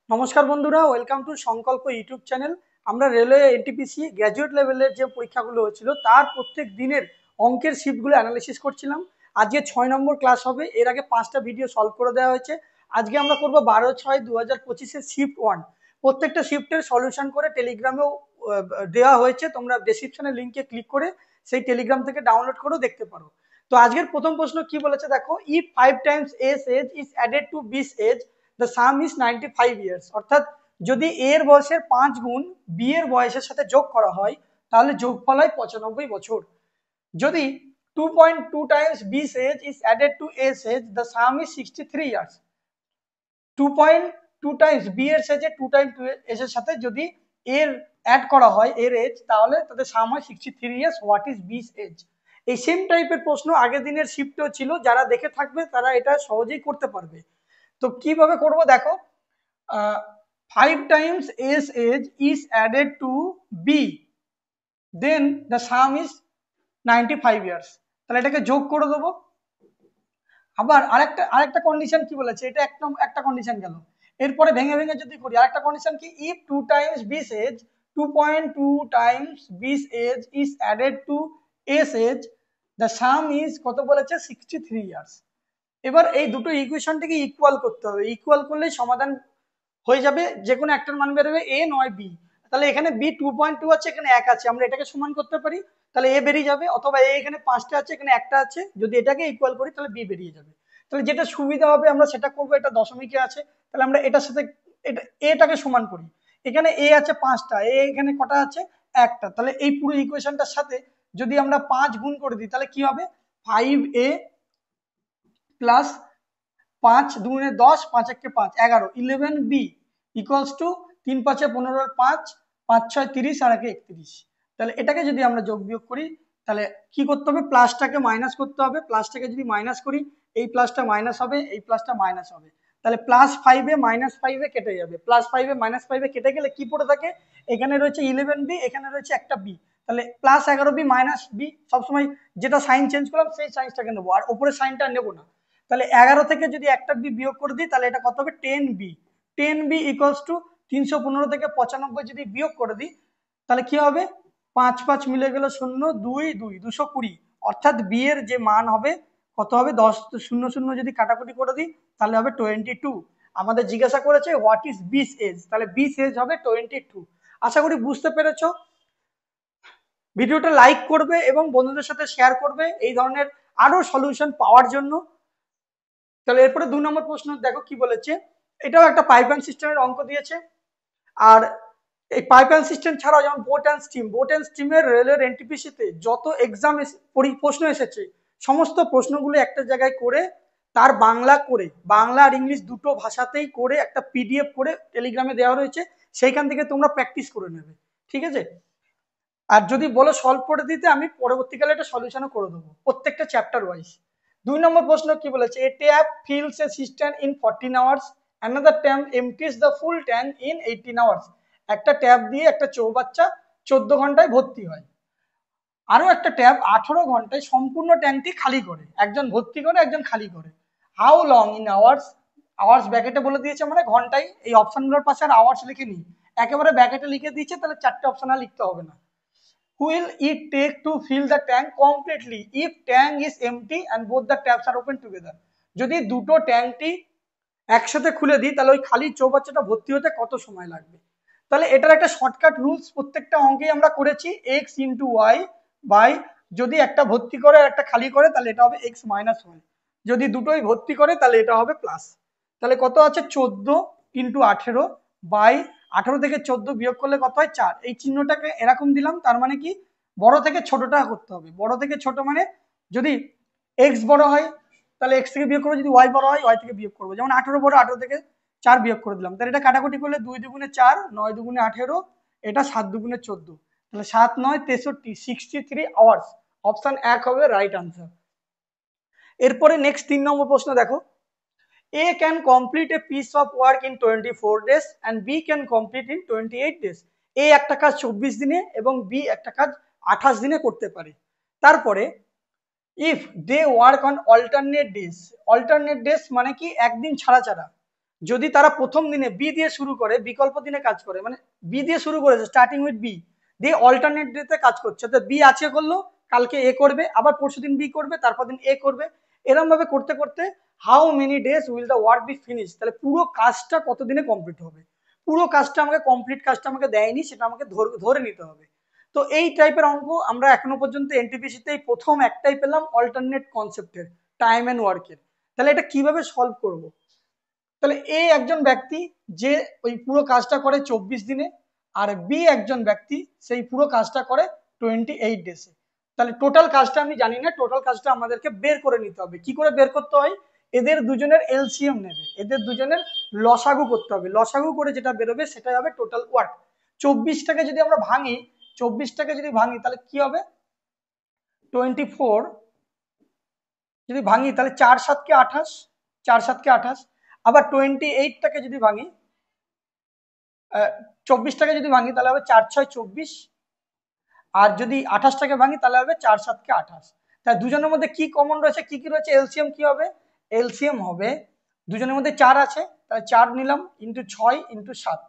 নমস্কার বন্ধুরা, welcome to সংকল্প ইউটিউব চ্যানেল। আমরা রেলওয়ে এনটিপিসি গ্র্যাজুয়েট লেভেলের যে পরীক্ষাগুলো হচ্ছিল তার প্রত্যেক দিনের অঙ্কের শিফটগুলো অ্যানালিসিস করছিলাম। আজকে 6 নম্বর ক্লাস হবে। এর আগে 5টা ভিডিও সলভ করে দেওয়া হয়েছে। আজকে আমরা করব 12/6/2025-এর শিফট 1। প্রত্যেকটা শিফটের সলিউশন করে টেলিগ্রামেও দেওয়া হয়েছে, তোমরা ডেসক্রিপশনের লিঙ্কে ক্লিক করে সেই টেলিগ্রাম থেকে ডাউনলোড করেও দেখতে পারো। তো আজকের প্রথম প্রশ্ন কি বলেছে দেখো, if 5 times S age is added to B's age the sum is 95 years. অর্থাৎ যদি এর বয়সের 5 গুণ বি এর বয়সের সাথে যোগ করা হয় তাহলে যোগফল হয় 95 বছর। যদি 2.2 times B's age is added to S age the sum is 63 years. 2.2 times B এর সাথে 2 টাইম এজ এর সাথে যদি এর অ্যাড করা হয় এর এজ, তাহলে তাদের সাম হয় 63 ইয়ার্স। হোয়াট ইজ বিস এজ? এই সেম টাইপের প্রশ্ন আগের দিনের শিফটেও ছিল। যারা দেখে থাকবে তারা এটা সহজেই করতে পারবে। তো কিভাবে করব দেখো, 5 times S age is added to B, then the sum is 95 years. তাহলে এটাকে যোগ করে দেবো। আবার আরেকটা আরেকটা কন্ডিশন কি বলেছে, এটা একটা কন্ডিশন গেল। এরপরে ভেঙে ভেঙে যদি করি, আরেকটা কন্ডিশন কি, if 2 times B's age 2.2 times B's age is added to S age the sum is কত বলেছে, 63 ইয়ার্স। এবার এই দুটো ইকুয়েশনটাকে ইকুয়াল করতে হবে। ইকুয়াল করলেই সমাধান হয়ে যাবে। যে কোনো একটার মান বেরোবে, এ নয় বি। তাহলে এখানে বি 2.2 আছে, এখানে 1 আছে, আমরা এটাকে সমান করতে পারি, তাহলে এ বেরিয়ে যাবে। অথবা এ এখানে 5টা আছে, এখানে একটা আছে, যদি এটাকে ইকুয়াল করি তাহলে বি বেরিয়ে যাবে। তাহলে যেটা সুবিধা হবে আমরা সেটা করবো। এটা দশমিকে আছে, তাহলে আমরা এটার সাথে এটা এটাকে সমান করি। এখানে এ আছে 5টা, এ এখানে কটা আছে, একটা। তাহলে এই পুরো ইকুয়েশনটার সাথে যদি আমরা 5 গুণ করে দিই তাহলে কি হবে, 5a plus 5 2 10, 5 1 5, 11, 11b equals to 3 5 15, 5 5 6 30 আর 1 31। তাহলে এটাকে যদি আমরা যোগ বিয়োগ করি তাহলে কি করতে হবে, প্লাসটাকে মাইনাস করতে হবে। প্লাসটাকে যদি মাইনাস করি, এই প্লাসটা মাইনাস হবে, এই প্লাসটা মাইনাস হবে। তাহলে +5 -5 কেটে যাবে। +5 -5 কেটে গেলে কি পড়ে থাকে, এখানে রয়েছে 11b, এখানে রয়েছে একটা বি। তাহলে +11b -b, সবসময় যেটা সাইন চেঞ্জ করলাম সেই সাইনটাকে নেবো, আর উপরের সাইনটা নেবো না। তাহলে 11 থেকে যদি একটা বি বিয়োগ করে দিই তাহলে এটা কত হবে, 10b। 10b ইকুয়ালস টু 315 থেকে 95 যদি বিয়োগ করে দিই তাহলে কি হবে, 5 5 মিলে গেল 0, 2 2, 220। অর্থাৎ বি এর যে মান হবে কত হবে, 10 0 0 যদি কাটাকুটি করে দিই তাহলে হবে 22। আমাদের জিজ্ঞাসা করেছে হোয়াট ইজ বিস এজ, তাহলে বিস এজ হবে 22। আশা করি বুঝতে পেরেছো। ভিডিওটা লাইক করবে এবং বন্ধুদের সাথে শেয়ার করবে এই ধরনের আরো সলিউশন পাওয়ার জন্য। তাহলে এরপরে 2 নম্বর প্রশ্ন দেখো কি বলেছে। এটাও একটা পাইপ অ্যান্ড সিস্টেমের অঙ্ক দিয়েছে। আর এই পাইপ অ্যান্ড সিস্টেম ছাড়াও যেমন বোট অ্যান্ড স্টিমের রেলের এনটিপিসিতে যত এক্সাম প্রশ্ন এসেছে সমস্ত প্রশ্নগুলো একটা জায়গায় করে তার বাংলা করে, বাংলা আর ইংলিশ দুটো ভাষাতেই করে একটা পিডিএফ করে টেলিগ্রামে দেওয়া রয়েছে। সেইখান থেকে তোমরা প্র্যাকটিস করে নেবে, ঠিক আছে? আর যদি বলো সলভ করে দিতে, আমি পরবর্তীকালে এটা সলিউশনও করে দেবো প্রত্যেকটা চ্যাপ্টার ওয়াইজ। 2 নম্বর প্রশ্ন কি বলেছে, a tap fills a cistern in 14 hours, another tap empties the full tank in 18 hours. একটা ট্যাপ দিয়ে একটা চৌবাচ্চা 14 ঘন্টায় ভর্তি হয়। আরো একটা ট্যাপ 18 ঘন্টায় সম্পূর্ণ ট্যাঙ্কটি খালি করে। একজন ভর্তি করে, একজন খালি করে। How long in hours, hours ব্র্যাকেটে বলে দিয়েছে মানে ঘন্টায়। এই অপশনগুলোর পাশে আর আওয়ার্স লিখে নিই, একেবারে ব্র্যাকেটে লিখে দিয়েছে, তাহলে 4টে অপশন আর লিখতে হবে না। Will it take to fill the tank completely if tank is empty and both the taps are open together? যদি দুটো ট্যাঙ্কটি একসাথে খুলে দিই তাহলে ওই খালি চৌবাচ্চাটা ভর্তি হতে কত সময় লাগবে? তাহলে এটার একটা শর্টকাট রুলস প্রত্যেকটা অঙ্কেই আমরা করেছি, x ইন্টু ওয়াই বাই, যদি একটা ভর্তি করে আর একটা খালি করে তাহলে এটা হবে x মাইনাস ওয়াই, যদি দুটোই ভর্তি করে তাহলে এটা হবে প্লাস। তাহলে কত আছে, 14 ইন্টু 18 বাই 18 থেকে 14 বিয়োগ করলে কত হয়, 4। এই চিহ্নটাকে এরকম দিলাম, তার মানে কি বড় থেকে ছোটটা করতে হবে। বড় থেকে ছোট মানে যদি এক্স বড় হয় তাহলে এক্স থেকে বিয়োগ করবো, যদি ওয়াই বড় হয় ওয়াই থেকে বিয়োগ করবো। যেমন 18 বড়, 18 থেকে 4 বিয়োগ করে দিলাম। তাহলে এটা কাটাকুটি করলে 2 2 4, 9 2 18, এটা 7 2 14, তাহলে 7 9 63, 63 আওয়ার্স। অপশন 1 হবে রাইট আনসার। এরপরে নেক্সট 3 নম্বর প্রশ্ন দেখো, A can complete a piece of work in 24 days and B can complete in 28 days. A একটা কাজ 24 দিনে এবং B একটা কাজ 28 দিনে করতে পারে। তারপরে if they work on alternate days, alternate days মানে কি একদিন ছাড়া ছাড়া, যদি তারা প্রথম দিনে বি দিয়ে শুরু করে, বিকল্প দিনে কাজ করে, মানে বি দিয়ে শুরু করেছে, স্টার্টিং উইথ বি দিয়ে অল্টারনেট ডেতে কাজ করছে, তো বি আছে করলো, কালকে এ করবে, আবার পরশুদিন বি করবে, তারপর দিন এ করবে, এরকম ভাবে করতে করতে how many days will the work be finish, তাহলে পুরো কাজটা কত দিনে কমপ্লিট হবে। পুরো কাজটা আমাকে কমপ্লিট কাজটা আমাকে দেয়নি, সেটা আমাকে ধরে নিতে হবে। তো এই টাইপের অঙ্ক আমরা এখনো পর্যন্ত এনটিপিসিতে প্রথম একটাই পেলাম, অল্টারনেট কনসেপ্টের, টাইম এন্ড ওয়ার্কের। তাহলে এটা কিভাবে সলভ করব? তাহলে এ একজন ব্যক্তি যে ওই পুরো কাজটা করে 24 দিনে, আর বি একজন ব্যক্তি সেই পুরো কাজটা করে 28 ডেজে। তাহলে টোটাল কাজটা আমি জানি না, টোটাল কাজটা আমাদেরকে বের করে নিতে হবে। কি করে বের করতে হয়? এদের দুজনের এলসিএম নেবে, এদের দুজনের লসাগু করতে হবে, লসাগু করে যেটা বেরোবে সেটাই হবে টোটাল ওয়ার্ক। 24টাকে যদি আমরা ভাঙি, 24টাকে যদি ভাঙি তাহলে কি হবে? 24 যদি ভাঙি তাহলে 4 7 কে 28, 4 7 কে 28। আবার 28টাকে যদি ভাঙি, 24টাকে যদি ভাঙি তাহলে হবে 4 6 24। আর যদি 28টাকে ভাঙি তাহলে হবে 4 7 কে 28। তাই দুজনের মধ্যে কি কমন রয়েছে, কি কি রয়েছে? এলসিএম কি হবে? এলসিএম হবে, দুজনের মধ্যে 4 আছে, তাহলে 4 নিলাম ইন্টু 6 ইন্টু 7,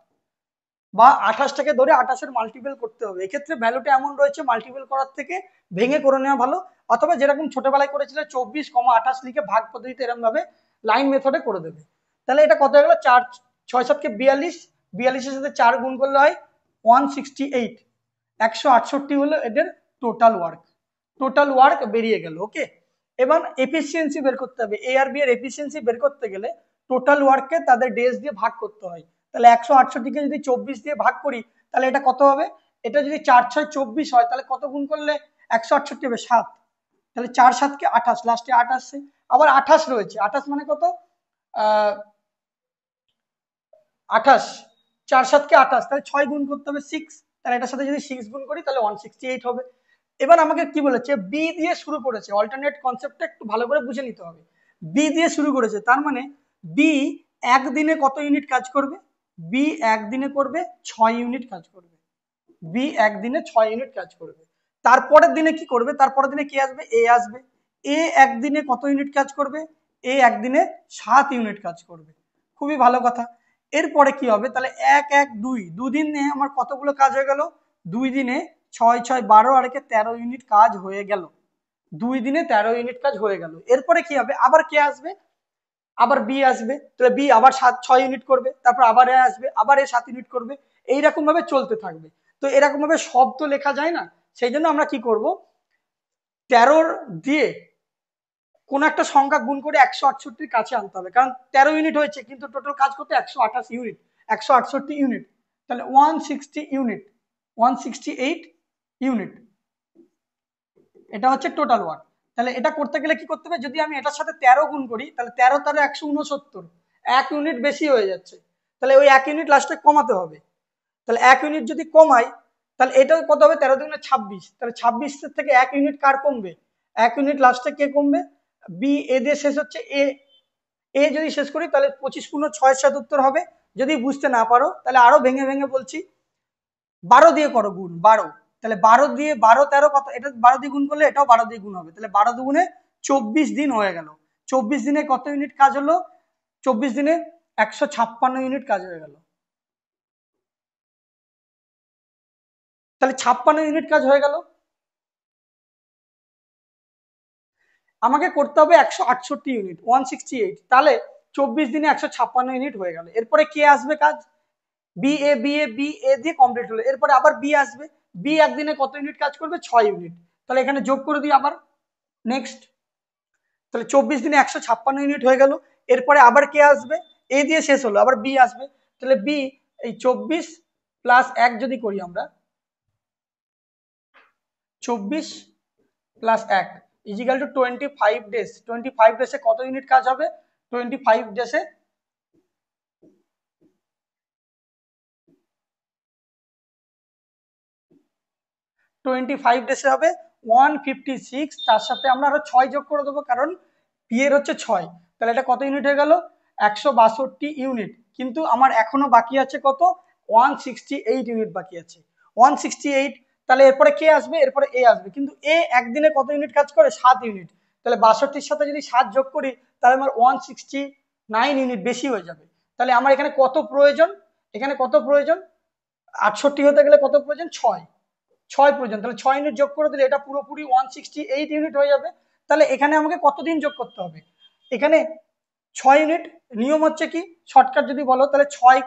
বা 28টাকে ধরে 28-এর মাল্টিপল করতে হবে। এক্ষেত্রে ভ্যালুটা এমন রয়েছে, মাল্টিপল করার থেকে ভেঙে করে নেওয়া ভালো, অথবা যেরকম ছোটবেলায় করেছিল 24,28 লিখে ভাগ পদ্ধতিতে এরকম ভাবে লাইন মেথডে করে দেবে। তাহলে এটা কত হয়ে গেল? 4 6 7 কে 42, 42-এর সাথে 4 গুণ করলে হয় 168, 168 হলো এদের টোটাল ওয়ার্ক। টোটাল ওয়ার্ক বেরিয়ে গেল। ওকে, এবার এফিসিয়েন্সি বের করতে হবে। এ আর বি এর এফিসিয়েন্সি বের করতে গেলে টোটাল ওয়ার্ককে তাদের ডেজ দিয়ে ভাগ করতে হয়। তাহলে 168কে যদি 24 দিয়ে ভাগ করি তাহলে এটা কত হবে? এটা যদি 4 6 24 হয় তাহলে কত গুণ করলে 168 হবে? 7। তাহলে 4 7 কে 28, লাস্টে 8 আসছে। আবার 28 রয়েছে, 28 মানে কত? 28, 4 7 কে 28, তাহলে 6 গুণ করতে হবে 6, তাহলে এটার সাথে যদি 6 গুণ করি তাহলে 168 হবে। এবার আমাকে কি বলেছে? বি দিয়ে শুরু করেছে, অল্টারনেট কনসেপ্টটা একটু ভালো করে বুঝে নিতে হবে। বি দিয়ে শুরু করেছে, তার মানে বি একদিনে কত ইউনিট কাজ করবে? বি একদিনে করবে 6 ইউনিট কাজ করবে। বি একদিনে 6 ইউনিট কাজ করবে। তারপরের দিনে কি করবে? তারপরের দিনে কে আসবে? এ আসবে। এ একদিনে কত ইউনিট কাজ করবে? এ একদিনে 7 ইউনিট কাজ করবে। খুবই ভালো কথা। এরপরে কি হবে? তাহলে 1 1 2, দুদিনে আমার কতগুলো কাজ হয়ে গেল? 2 দিনে 6 6 12 আর 13 ইউনিট কাজ হয়ে গেল। 2 দিনে 13 ইউনিট কাজ হয়ে গেল। এরপরে কি হবে? আবার কে আসবে? আবার বি আসবে, তাহলে বি আবার 6 ইউনিট করবে, তারপর আবার এ আসবে, আবার এ 7 ইউনিট করবে, এইরকম ভাবে চলতে থাকবে। তো এরকম ভাবে সব তো লেখা যায় না, সেই জন্য আমরা কি করব? 13 দিয়ে কোন একটা সংখ্যা গুণ করে 168 কাছে আনতে হবে, কারণ 13 ইউনিট হয়েছে কিন্তু টোটাল কাজ করতে 128 ইউনিট, 168 ইউনিট, তাহলে 160 ইউনিট, 168 ইউনিট, এটা হচ্ছে টোটাল ওয়ার্ক। তাহলে এটা করতে গেলে কি করতে হবে? যদি আমি এটার সাথে 13 গুণ করি তাহলে 13 13 169, 1 ইউনিট বেশি হয়ে যাচ্ছে, তাহলে ওই 1 ইউনিট লাস্টে কমাতে হবে। তাহলে 1 ইউনিট যদি কমাই তাহলে এটাও কত হবে? 13 দুগুণে 26, তাহলে 26 থেকে 1 ইউনিট কার কমবে? 1 ইউনিট লাস্টে কে কমবে? বি। এ দিয়ে শেষ হচ্ছে এ, এ যদি শেষ করি তাহলে 25 গুণ 6 7 উত্তর হবে। যদি বুঝতে না পারো তাহলে আরো ভেঙে ভেঙে বলছি, 12 দিয়ে করো গুণ, 12, তাহলে 12 দিয়ে 12 13 কত? এটা 12 দিয়ে গুণ করলে এটাও 12 দিয়ে গুণ হবে, তাহলে 12 দুগুণে 24 দিন হয়ে গেল। 24 দিনে কত ইউনিট কাজ হলো? 24 দিনে 156 ইউনিট কাজ হয়ে গেল। তাহলে 56 ইউনিট কাজ হয়ে গেল। আমাকে করতে হবে 168 ইউনিট, 168, তাহলে 24 দিনে 156 ইউনিট হয়ে গেল। এরপরে কে আসবে কাজ? B A, B A, B A দিয়ে কমপ্লিট হলো। এরপরে আবার বি আসবে, বি একদিনে কত ইউনিট কাজ করবে? 6 ইউনিট, তাহলে এখানে যোগ করে দিই আবার, নেক্সট, তাহলে 24 দিনে 156 ইউনিট হয়ে গেল। এরপরে আবার কে আসবে? এ দিয়ে শেষ হলো, আবার বি আসবে, তাহলে বি এই 24 প্লাস 1 যদি করি আমরা, 24 প্লাস 1 ইজিক্যাল টু 25 ডেজ। 25 ডেজে কত ইউনিট কাজ হবে? 25 ডেজে 25 ডেজে হবে 156, তার সাথে আমরা আরো 6 যোগ করে দেবো কারণ পি এর হচ্ছে 6, তাহলে এটা কত ইউনিট হয়ে গেল? 162 ইউনিট। কিন্তু আমার এখনো বাকি আছে কত? 168 ইউনিট বাকি আছে, 168। তাহলে এরপরে কে আসবে? এরপরে এ আসবে, কিন্তু এ একদিনে কত ইউনিট কাজ করে? 7 ইউনিট, তাহলে 62-র সাথে যদি 7 যোগ করি তাহলে আমার 169 ইউনিট বেশি হয়ে যাবে। তাহলে আমার এখানে কত প্রয়োজন, এখানে কত প্রয়োজন, 68 হতে গেলে কত প্রয়োজন, 6 প্রয়োজন। তাহলে 6 ইউনিট যোগ করে দিলে এটা পুরোপুরি 168 ইউনিট হয়ে যাবে। তাহলে এখানে আমাকে কতদিন যোগ করতে হবে, এখানে 6 ইউনিট। নিয়ম হচ্ছে কি, শর্টকাট যদি বলো তাহলে 6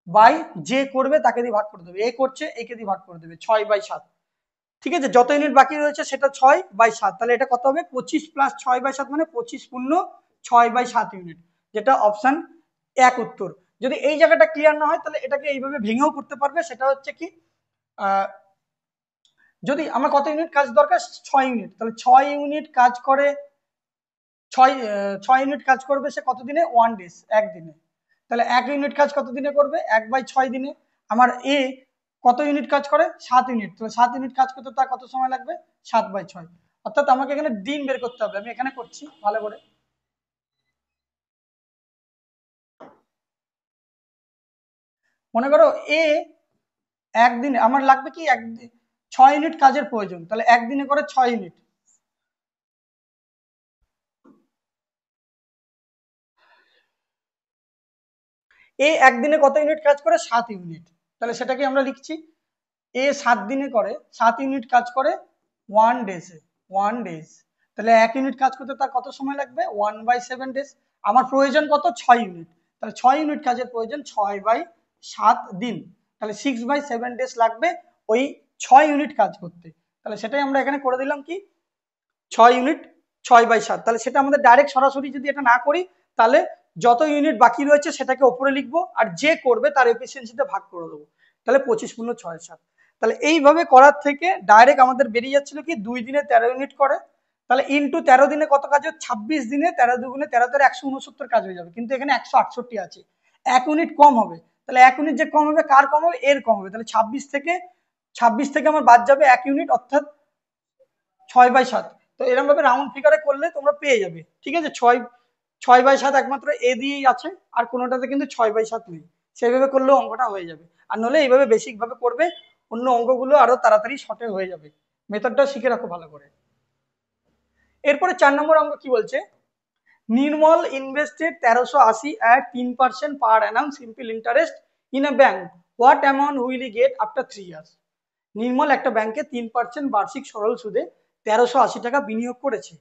বাই যে করবে তাকে দিয়ে ভাগ করে দেবে, এ করছে একে দিয়ে ভাগ করে দেবে, 6/7। ঠিক আছে, যত ইউনিট বাকি রয়েছে সেটা 6/7। তাহলে এটা কত হবে, 25 প্লাস 6/7 মানে 25 পূর্ণ 6/7 ইউনিট, যেটা অপশন 1 উত্তর। যদি এই জায়গাটা ক্লিয়ার না হয় তাহলে এটাকে এইভাবে ভেঙেও করতে পারবে। সেটা হচ্ছে কি, যদি আমার কত ইউনিট কাজ দরকার, 6 ইউনিট, তাহলে 6 ইউনিট কাজ করে, 6 ইউনিট কাজ করবে সে কত দিনে, 1 ডেজ, একদিনে। তাহলে 1 ইউনিট কাজ কত দিনে করবে, 1/6 দিনে। আমার এ কত ইউনিট কাজ করে, 7 ইউনিট, তাহলে 7 ইউনিট কাজ করতে তার কত সময় লাগবে, 7/6। অর্থাৎ আমাকে এখানে দিন বের করতে হবে, আমি এখানে করছি ভালো করে। মনে করো এ একদিনে আমার লাগবে কি, 6 ইউনিট কাজের প্রয়োজন, তাহলে একদিনে করে 6 ইউনিট। এ একদিনে কত ইউনিট কাজ করে, 7 ইউনিট, তাহলে সেটাকে আমরা লিখছি এ 7 দিনে করে 7 ইউনিট কাজ করে 1 ডেজে, 1 ডেজ। তাহলে 1 ইউনিট কাজ করতে তার কত সময় লাগবে, 1/7 ডেজ। আমার প্রয়োজন কত, 6 ইউনিট, তাহলে 6 ইউনিট কাজের প্রয়োজন 6/7 দিন, তাহলে 6/7 ডেজ লাগবে ওই 6 ইউনিট কাজ করতে। তাহলে সেটাই আমরা এখানে করে দিলাম কি, 6 ইউনিট 6/7। তাহলে সেটা আমাদের ডাইরেক্ট সরাসরি যদি এটা না করি, তাহলে যত ইউনিট বাকি রয়েছে সেটাকে ওপরে লিখবো, আর যে করবে তার এফিসিয়েন্সিতে ভাগ করে দেবো, তাহলে 25 পূর্ণ 6/7। তাহলে এইভাবে করার থেকে ডাইরেক্ট আমাদের বেরিয়ে যাচ্ছিল কি, 2 দিনে 13 ইউনিট করে, তাহলে ইন্টু 13 দিনে কত কাজ হয়, 26 দিনে 13 দুগুণে 13 13 169 কাজ হয়ে যাবে, কিন্তু এখানে 168 আছে, 1 ইউনিট কম হবে। তাহলে 1 ইউনিট যে কম হবে, কার কম হবে, এর কম হবে। তাহলে 26 থেকে আমার বাদ যাবে 1 ইউনিট, অর্থাৎ 6/7। তো এরকম ভাবে রাউন্ড ফিগারে করলে তোমরা পেয়ে যাবে। ঠিক আছে, 6/7 একমাত্র এ দিয়েই আছে, আর কোনোটাতে কিন্তু 6/7 নেই। সেইভাবে করলেও অঙ্কটা হয়ে যাবে, আর নলে এইভাবে বেসিক ভাবে করবে, অন্য অঙ্কগুলো আরো তাড়াতাড়ি শর্টে হয়ে যাবে। মেথডটা শিখে রাখো ভালো করে। এরপরে 4 নম্বর অঙ্ক কি বলছে, Nirmal invested 1380 at 3% per annum simple interest in a bank, what amount will he get after 3 years. Nirmal একটা ব্যাংকে 3% বার্ষিক সরল সুদে 1380 টাকা বিনিয়োগ করেছে,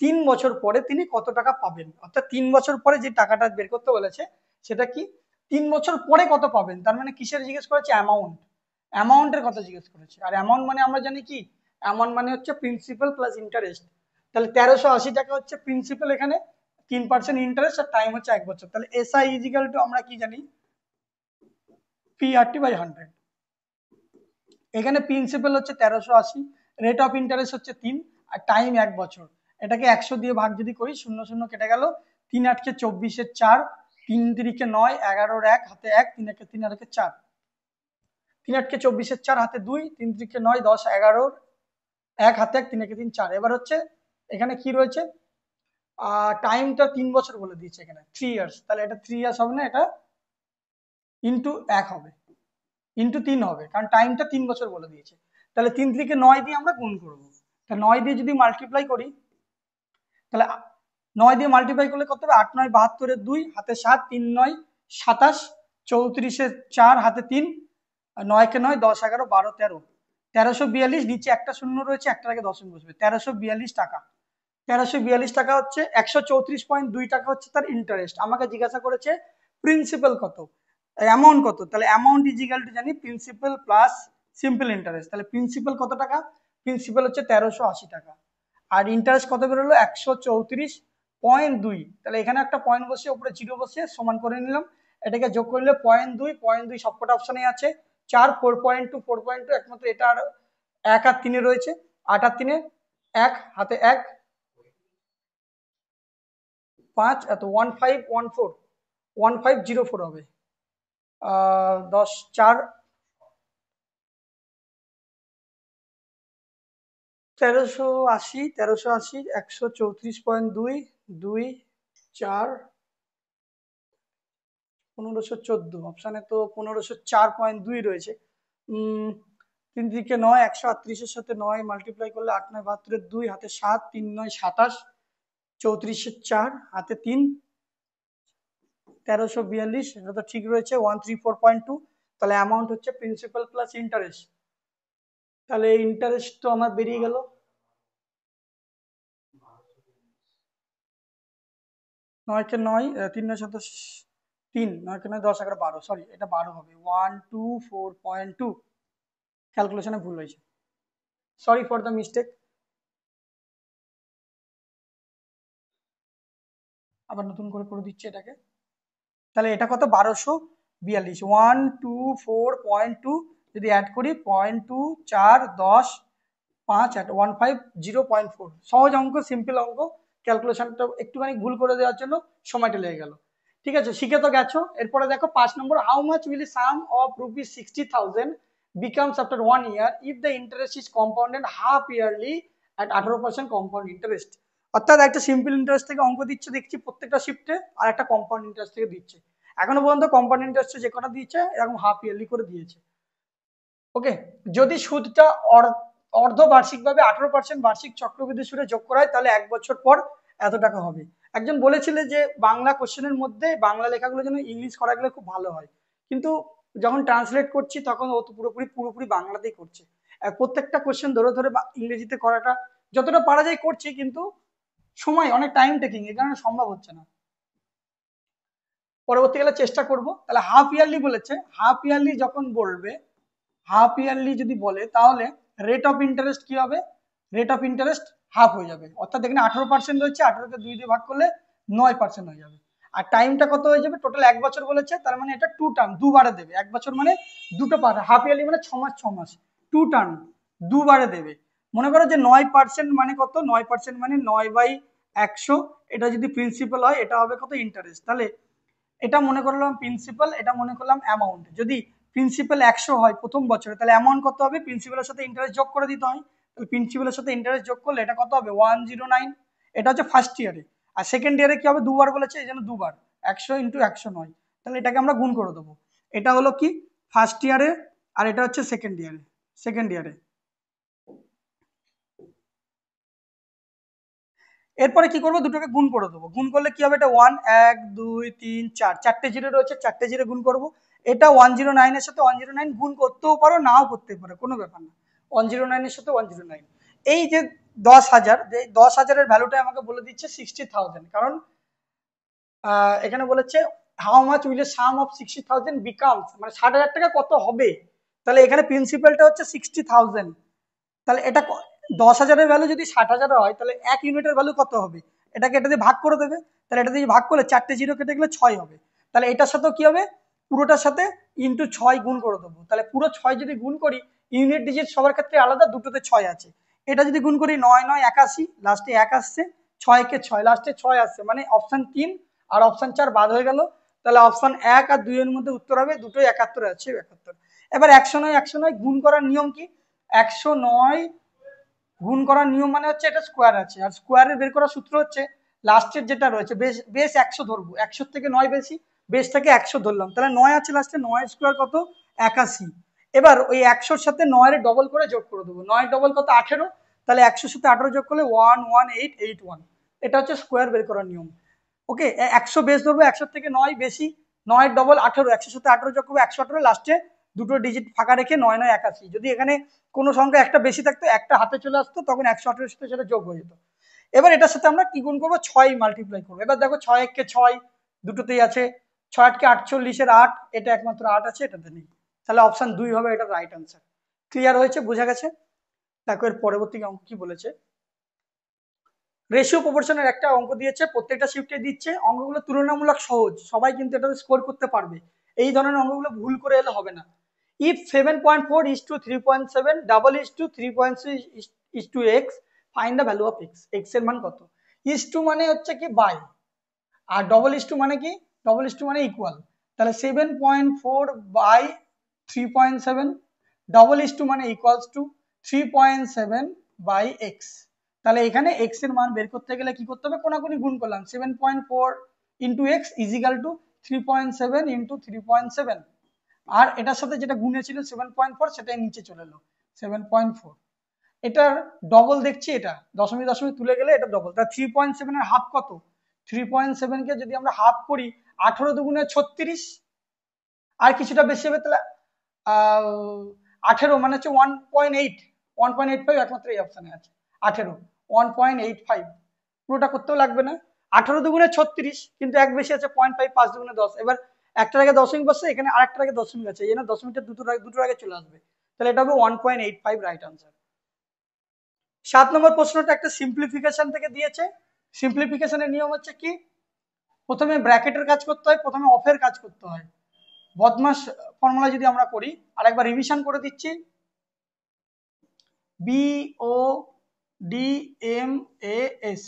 3 বছর পরে তিনি কত টাকা পাবেন। অর্থাৎ 3 বছর পরে যে টাকাটা বের করতে বলেছে, সেটা কি, 3 বছর পরে কত পাবেন, তার মানে কিসের জিজ্ঞেস করেছে, অ্যামাউন্ট, অ্যামাউন্টের কথা জিজ্ঞেস করেছে। আর অ্যামাউন্ট মানে আমরা জানি কি, অ্যামাউন্ট মানে হচ্ছে প্রিন্সিপাল প্লাস ইন্টারেস্ট। তাহলে 1380 টাকা হচ্ছে প্রিন্সিপাল, এখানে 3% ইন্টারেস্ট, আর টাইম হচ্ছে 1 বছর। তাহলে এসআই ইজিক্যাল টু আমরা কি জানি, PRT/100। এখানে প্রিন্সিপাল হচ্ছে 1380, রেট অফ ইন্টারেস্ট হচ্ছে 3, আর টাইম 1 বছর। এটাকে 100 দিয়ে ভাগ যদি করি, 0 0 কেটে গেল, 3 8 24 4, 3 3 9, 11 1 হাতে 1, 3 1 3 আর 4, 3 8 24 4 হাতে 2, 3 3 9 10 11, 1 হাতে 1, 3 1 3 4। এবার হচ্ছে এখানে কি রয়েছে, টাইমটা 3 বছর বলে দিয়েছে এখানে, 3 ইয়ার্স। তাহলে এটা 3 ইয়ার্স হবে না, এটা ইন্টু 1 হবে, ইন্টু 3 হবে, কারণ টাইমটা 3 বছর বলে দিয়েছে। তাহলে 3 থেকে 9 দিয়ে আমরা গুণ করবো, তা 9 দিয়ে যদি মাল্টিপ্লাই করি, তাহলে 9 দিয়ে মাল্টিপ্লাই করলে কত হবে, 8 9 72 2 হাতে 7, 3 9 27, 34 4 হাতে 3, 9 কে 9 10 11 12 13, 1342। নিচে একটা শূন্য রয়েছে, একটার আগে দশমিক বসবে, 1342 টাকা। 1342 টাকা হচ্ছে 134.2 টাকা হচ্ছে তার ইন্টারেস্ট। আমাকে জিজ্ঞাসা করেছে প্রিন্সিপাল কত, অ্যামাউন্ট কত, তাহলে অ্যামাউন্ট ইজ ইকুয়াল টু জানি প্রিন্সিপাল প্লাস সিম্পল ইন্টারেস্ট। তাহলে প্রিন্সিপাল কত টাকা, প্রিন্সিপাল হচ্ছে 1380 টাকা, আর ইন্টারেস্ট কত বেরোলো, 134.2। তাহলে এখানে একটা পয়েন্ট বসিয়ে উপরে জিরো বসিয়ে সমান করে নিলাম, এটাকে যোগ করলে 0.2 সবকটা অপশনে আছে, 4 4.2 4.2, একমাত্র এটা আর 1 আর 3 রয়েছে, 8 আর 3 1 হাতে 1 5, এত 1504 হবে, 10 4 1380, 134.2 2 4 1514, অপশানে তো 1504.2 রয়েছে। 3 দিকে 9, 138 সাথে 9 মাল্টিপ্লাই করলে 8 9 72, 2 হাতে 7, 3 9 27, 34 4 হাতে 3, 1342, এটা তো ঠিক রয়েছে 134.2। তাহলে অ্যামাউন্ট হচ্ছে প্রিন্সিপাল প্লাস ইন্টারেস্ট। তাহলে ইন্টারেস্ট তো আমার বেরিয়ে গেল 9 3 9 7 3 9 9 10 11 12, সরি এটা 12 হবে 124.2। ক্যালকুলেশনে ভুল হয়েছে, সরি ফর দ্য মিস্টেক। আবার নতুন করে করে দিচ্ছি এটাকে। তাহলে এটা কত 1242, 124.2 যদি অ্যাড করি 0.2 4 10 5 150.4। সহজ অঙ্ক, সিম্পল অঙ্ক, ক্যালকুলেশনটা একটুখানি ভুল করে দেওয়ার জন্য সময়টা লেগে গেল। ঠিক আছে, শিখে তো গেছো। এরপরে দেখো 5 নম্বর, how much will sum of ₹60,000 becomes after 1 year if the interest is compounded half yearly at 18% compound interest। অর্থাৎ একটা সিম্পল ইন্টারেস্ট থেকে অঙ্ক দিচ্ছে দেখছি প্রত্যেকটা শিফটে, আর একটা কম্পাউন্ড ইন্টারেস্ট থেকে দিচ্ছে। এখনো পর্যন্ত কম্পাউন্ড ইন্টারেস্টে যে কটা দিয়েছে এরকম হাফ ইয়ারলি করে দিয়েছে। ওকে, যদি সুদটা অর্ধবার্ষিকভাবে 18% বার্ষিক চক্রবৃদ্ধি সুদে যোগ করা হয় তাহলে 1 বছর পর এত টাকা হবে। একজন বলেছিলে যে বাংলা কোশ্চেনের মধ্যে বাংলা লেখাগুলো যেন ইংলিশ করা গেলে খুব ভালো হয়, কিন্তু যখন ট্রান্সলেট করছি তখন ও তো পুরোপুরি বাংলাতেই করছে। প্রত্যেকটা কোশ্চেন ধরে ধরে ইংরেজিতে করাটা যতটা পারা যায় করছি, কিন্তু সময় অনেক টাইম টেকিং, এই কারণে সম্ভব হচ্ছে না। পরবর্তীকালে চেষ্টা করব। তাহলে হাফ ইয়ারলি বলেছে, হাফ ইয়ারলি যখন বলবে, হাফ ইয়ারলি যদি বলে তাহলে রেট অফ ইন্টারেস্ট কি হবে, রেট অফ ইন্টারেস্ট হাফ হয়ে যাবে। অর্থাৎ এখানে 18% রয়েছে, 18কে 2 দিয়ে ভাগ করলে 9% হয়ে যাবে। আর টাইমটা কত হয়ে যাবে, টোটাল 1 বছর বলেছে, তার মানে এটা 2 টার্ম, দুবারে দেবে। 1 বছর মানে দুটো পার, হাফ ইয়ারলি মানে 6 মাস 6 মাস, 2 টার্ম দুবারে দেবে। মনে করো যে 9% মানে কত, 9% মানে 9/100, এটা যদি প্রিন্সিপাল হয় এটা হবে কত ইন্টারেস্ট। তাহলে এটা মনে করলাম প্রিন্সিপাল, এটা মনে করলাম অ্যামাউন্ট। যদি প্রিন্সিপাল 100 হয় প্রথম বছরে, তাহলে অ্যামাউন্ট কত হবে, প্রিন্সিপালের সাথে ইন্টারেস্ট যোগ করে দিতে হয়। তাহলে প্রিন্সিপালের সাথে ইন্টারেস্ট যোগ করলে এটা কত হবে 109। এটা হচ্ছে ফার্স্ট ইয়ারে। আর সেকেন্ড ইয়ারে কি হবে, দুবার বলেছে এই জন্য দুবার 100 × 109। তাহলে এটাকে আমরা গুণ করে দেবো। এটা হলো কি ফার্স্ট ইয়ারে, আর এটা হচ্ছে সেকেন্ড ইয়ারে। এরপরে কি করবো, দুটোকে গুণ করে দেবো। গুণ করলে কি হবে, এটা 1 1 2 3 4, চারটে জিরো রয়েছে, চারটে জিরো গুণ করবো। এটা 109 এর সাথে 109 গুণ করতেও পারো, নাও করতে পারো, কোনো ব্যাপার না। 109 এর সাথে 109, এই যে 10,000, 10,000 এর ভ্যালুটা আমাকে বলে দিচ্ছে 60,000, কারণ এখানে বলেছে how much will sum of 60,000 becomes, মানে 60,000 টাকা কত হবে। তাহলে এখানে প্রিন্সিপালটা হচ্ছে 60,000, তাহলে এটা 10,000 এর ভ্যালু যদি 60,000 হয় তাহলে 1 ইউনিটের ভ্যালু কত হবে, এটাকে এটা দিয়ে ভাগ করে দেবে। তাহলে এটা দিয়ে ভাগ করলে চারটে জিরো কেটে গেলে 6 হবে। তাহলে এটার সাথেও কি হবে, পুরোটার সাথে ইন্টু 6 গুণ করে দেবো। তাহলে পুরো 6 যদি গুণ করি, ইউনিট ডিজিট সবার ক্ষেত্রে আলাদা, দুটোতে 6 আছে। এটা যদি গুণ করি 9 9 81, লাস্টে 1 আসছে, 6 কে 6 লাস্টে 6 আসছে, মানে অপশন 3 আর অপশন 4 বাদ হয়ে গেল। তাহলে অপশন 1 আর 2 এর মধ্যে উত্তর হবে, দুটোই 71 আছে, 71। এবার 109 গুণ করার নিয়ম কি, 109 গুণ করার নিয়ম মানে হচ্ছে এটা স্কোয়ার আছে, আর স্কোয়ারের বের করার সূত্র হচ্ছে লাস্টের যেটা রয়েছে বেস 100 ধরবো, 100 থেকে 9 বেশি, বেসটাকে 100 ধরলাম, তাহলে 9 আছে লাস্টে, 9 স্কোয়ার কত 81। এবার ওই 100-র সাথে 9 এর ডবল করে যোগ করে দেবো, 9 ডবল কত 18, তাহলে 100-র সাথে 18 যোগ করলে 11881। এটা হচ্ছে স্কোয়ার বের করার নিয়ম। ওকে, 100 বেস ধরবো, 100 থেকে 9 বেশি, 9 ডবল 18, 100-র সাথে 18 যোগ করবো 118, লাস্টে দুটো ডিজিট ফাঁকা রেখে 9 9 81। যদি এখানে কোনো সংখ্যা একটা বেশি থাকতো, একটা হাতে চলে আসতো, তখন 118-এর সাথে সেটা যোগ হয়ে যেত। এবার এটার সাথে আমরা কি গুণ করবো, 6 মাল্টিপ্লাই করবো। এবার দেখো 6 1 কে 6, দুটোতেই আছে, 6 8 কে 48-এর 8, এটা একমাত্র 8 আছে, এটাতে নেই। তাহলে অপশন 2 হবে এটা রাইট আনসার। ক্লিয়ার হয়েছে, বোঝা গেছে। দেখো এর পরবর্তী অঙ্ক কি বলেছে, রেশিও প্রপোর্শনের একটা অঙ্ক দিয়েছে, প্রত্যেকটা শিফটে দিচ্ছে। অঙ্কগুলো তুলনামূলক সহজ, সবাই কিন্তু এটাতে স্কোর করতে পারবে। এই ধরনের অঙ্কগুলো ভুল করে এলে হবে না। If 7.4:3.7 double is to 3.6 is to X, find the value of X. X এর মান কত, ইস টু মানে হচ্ছে কি বাই, আর ডবল ইস টু মানে কি, ডবল ইস টু মানে ইকুয়াল। তাহলে 7.4/3.7, ডবল ইস টু মানে ইকুয়ালস টু 3.7/x। তাহলে এখানে x এর মান বের করতে গেলে কি করতে হবে, কোনাকুনি গুণ করলাম, 7.4 into x is equal two 3.7 into 3.7, আর এটার সাথে যেটা গুণে ছিল 7.4 সেটাই নিচে চলে এলো 7.4। এটার ডবল দেখছি, এটা দশমিক দশমিক তুলে গেলে এটা ডবল, তা 3.7 এর হাফ কত, 3.7 কে যদি আমরা হাফ করি, 18 দুগুণে 36, আর কিছুটা বেশি হবে, তাহলে 18 মানে হচ্ছে 1.8, 1.85 একমাত্র এই অপশনে আছে। 18 1.85, পুরোটা করতেও লাগবে না। 18 দুগুণে 36, কিন্তু এক বেশি আছে 0.5, 5 দুগুণে 10। এবার একটার আগে দশমিক বসছে, এখানে আরেকটার আগে দশমিক আছে, এই জন্য দশমিকটা দুটোর আগে চলে আসবে, তাহলে এটা হবে 1.85 রাইট আনসার। 7 নম্বর প্রশ্নটা একটা সিম্পলিফিকেশন থেকে দিয়েছে। সিম্পলিফিকেশনের নিয়ম হচ্ছে কি, প্রথমে ব্র্যাকেটের কাজ করতে হয়, প্রথমে অফের কাজ করতে হয়। বদমাস ফর্মুলা যদি আমরা করি, আর একবার রিভিশন করে দিচ্ছি, BODMAS,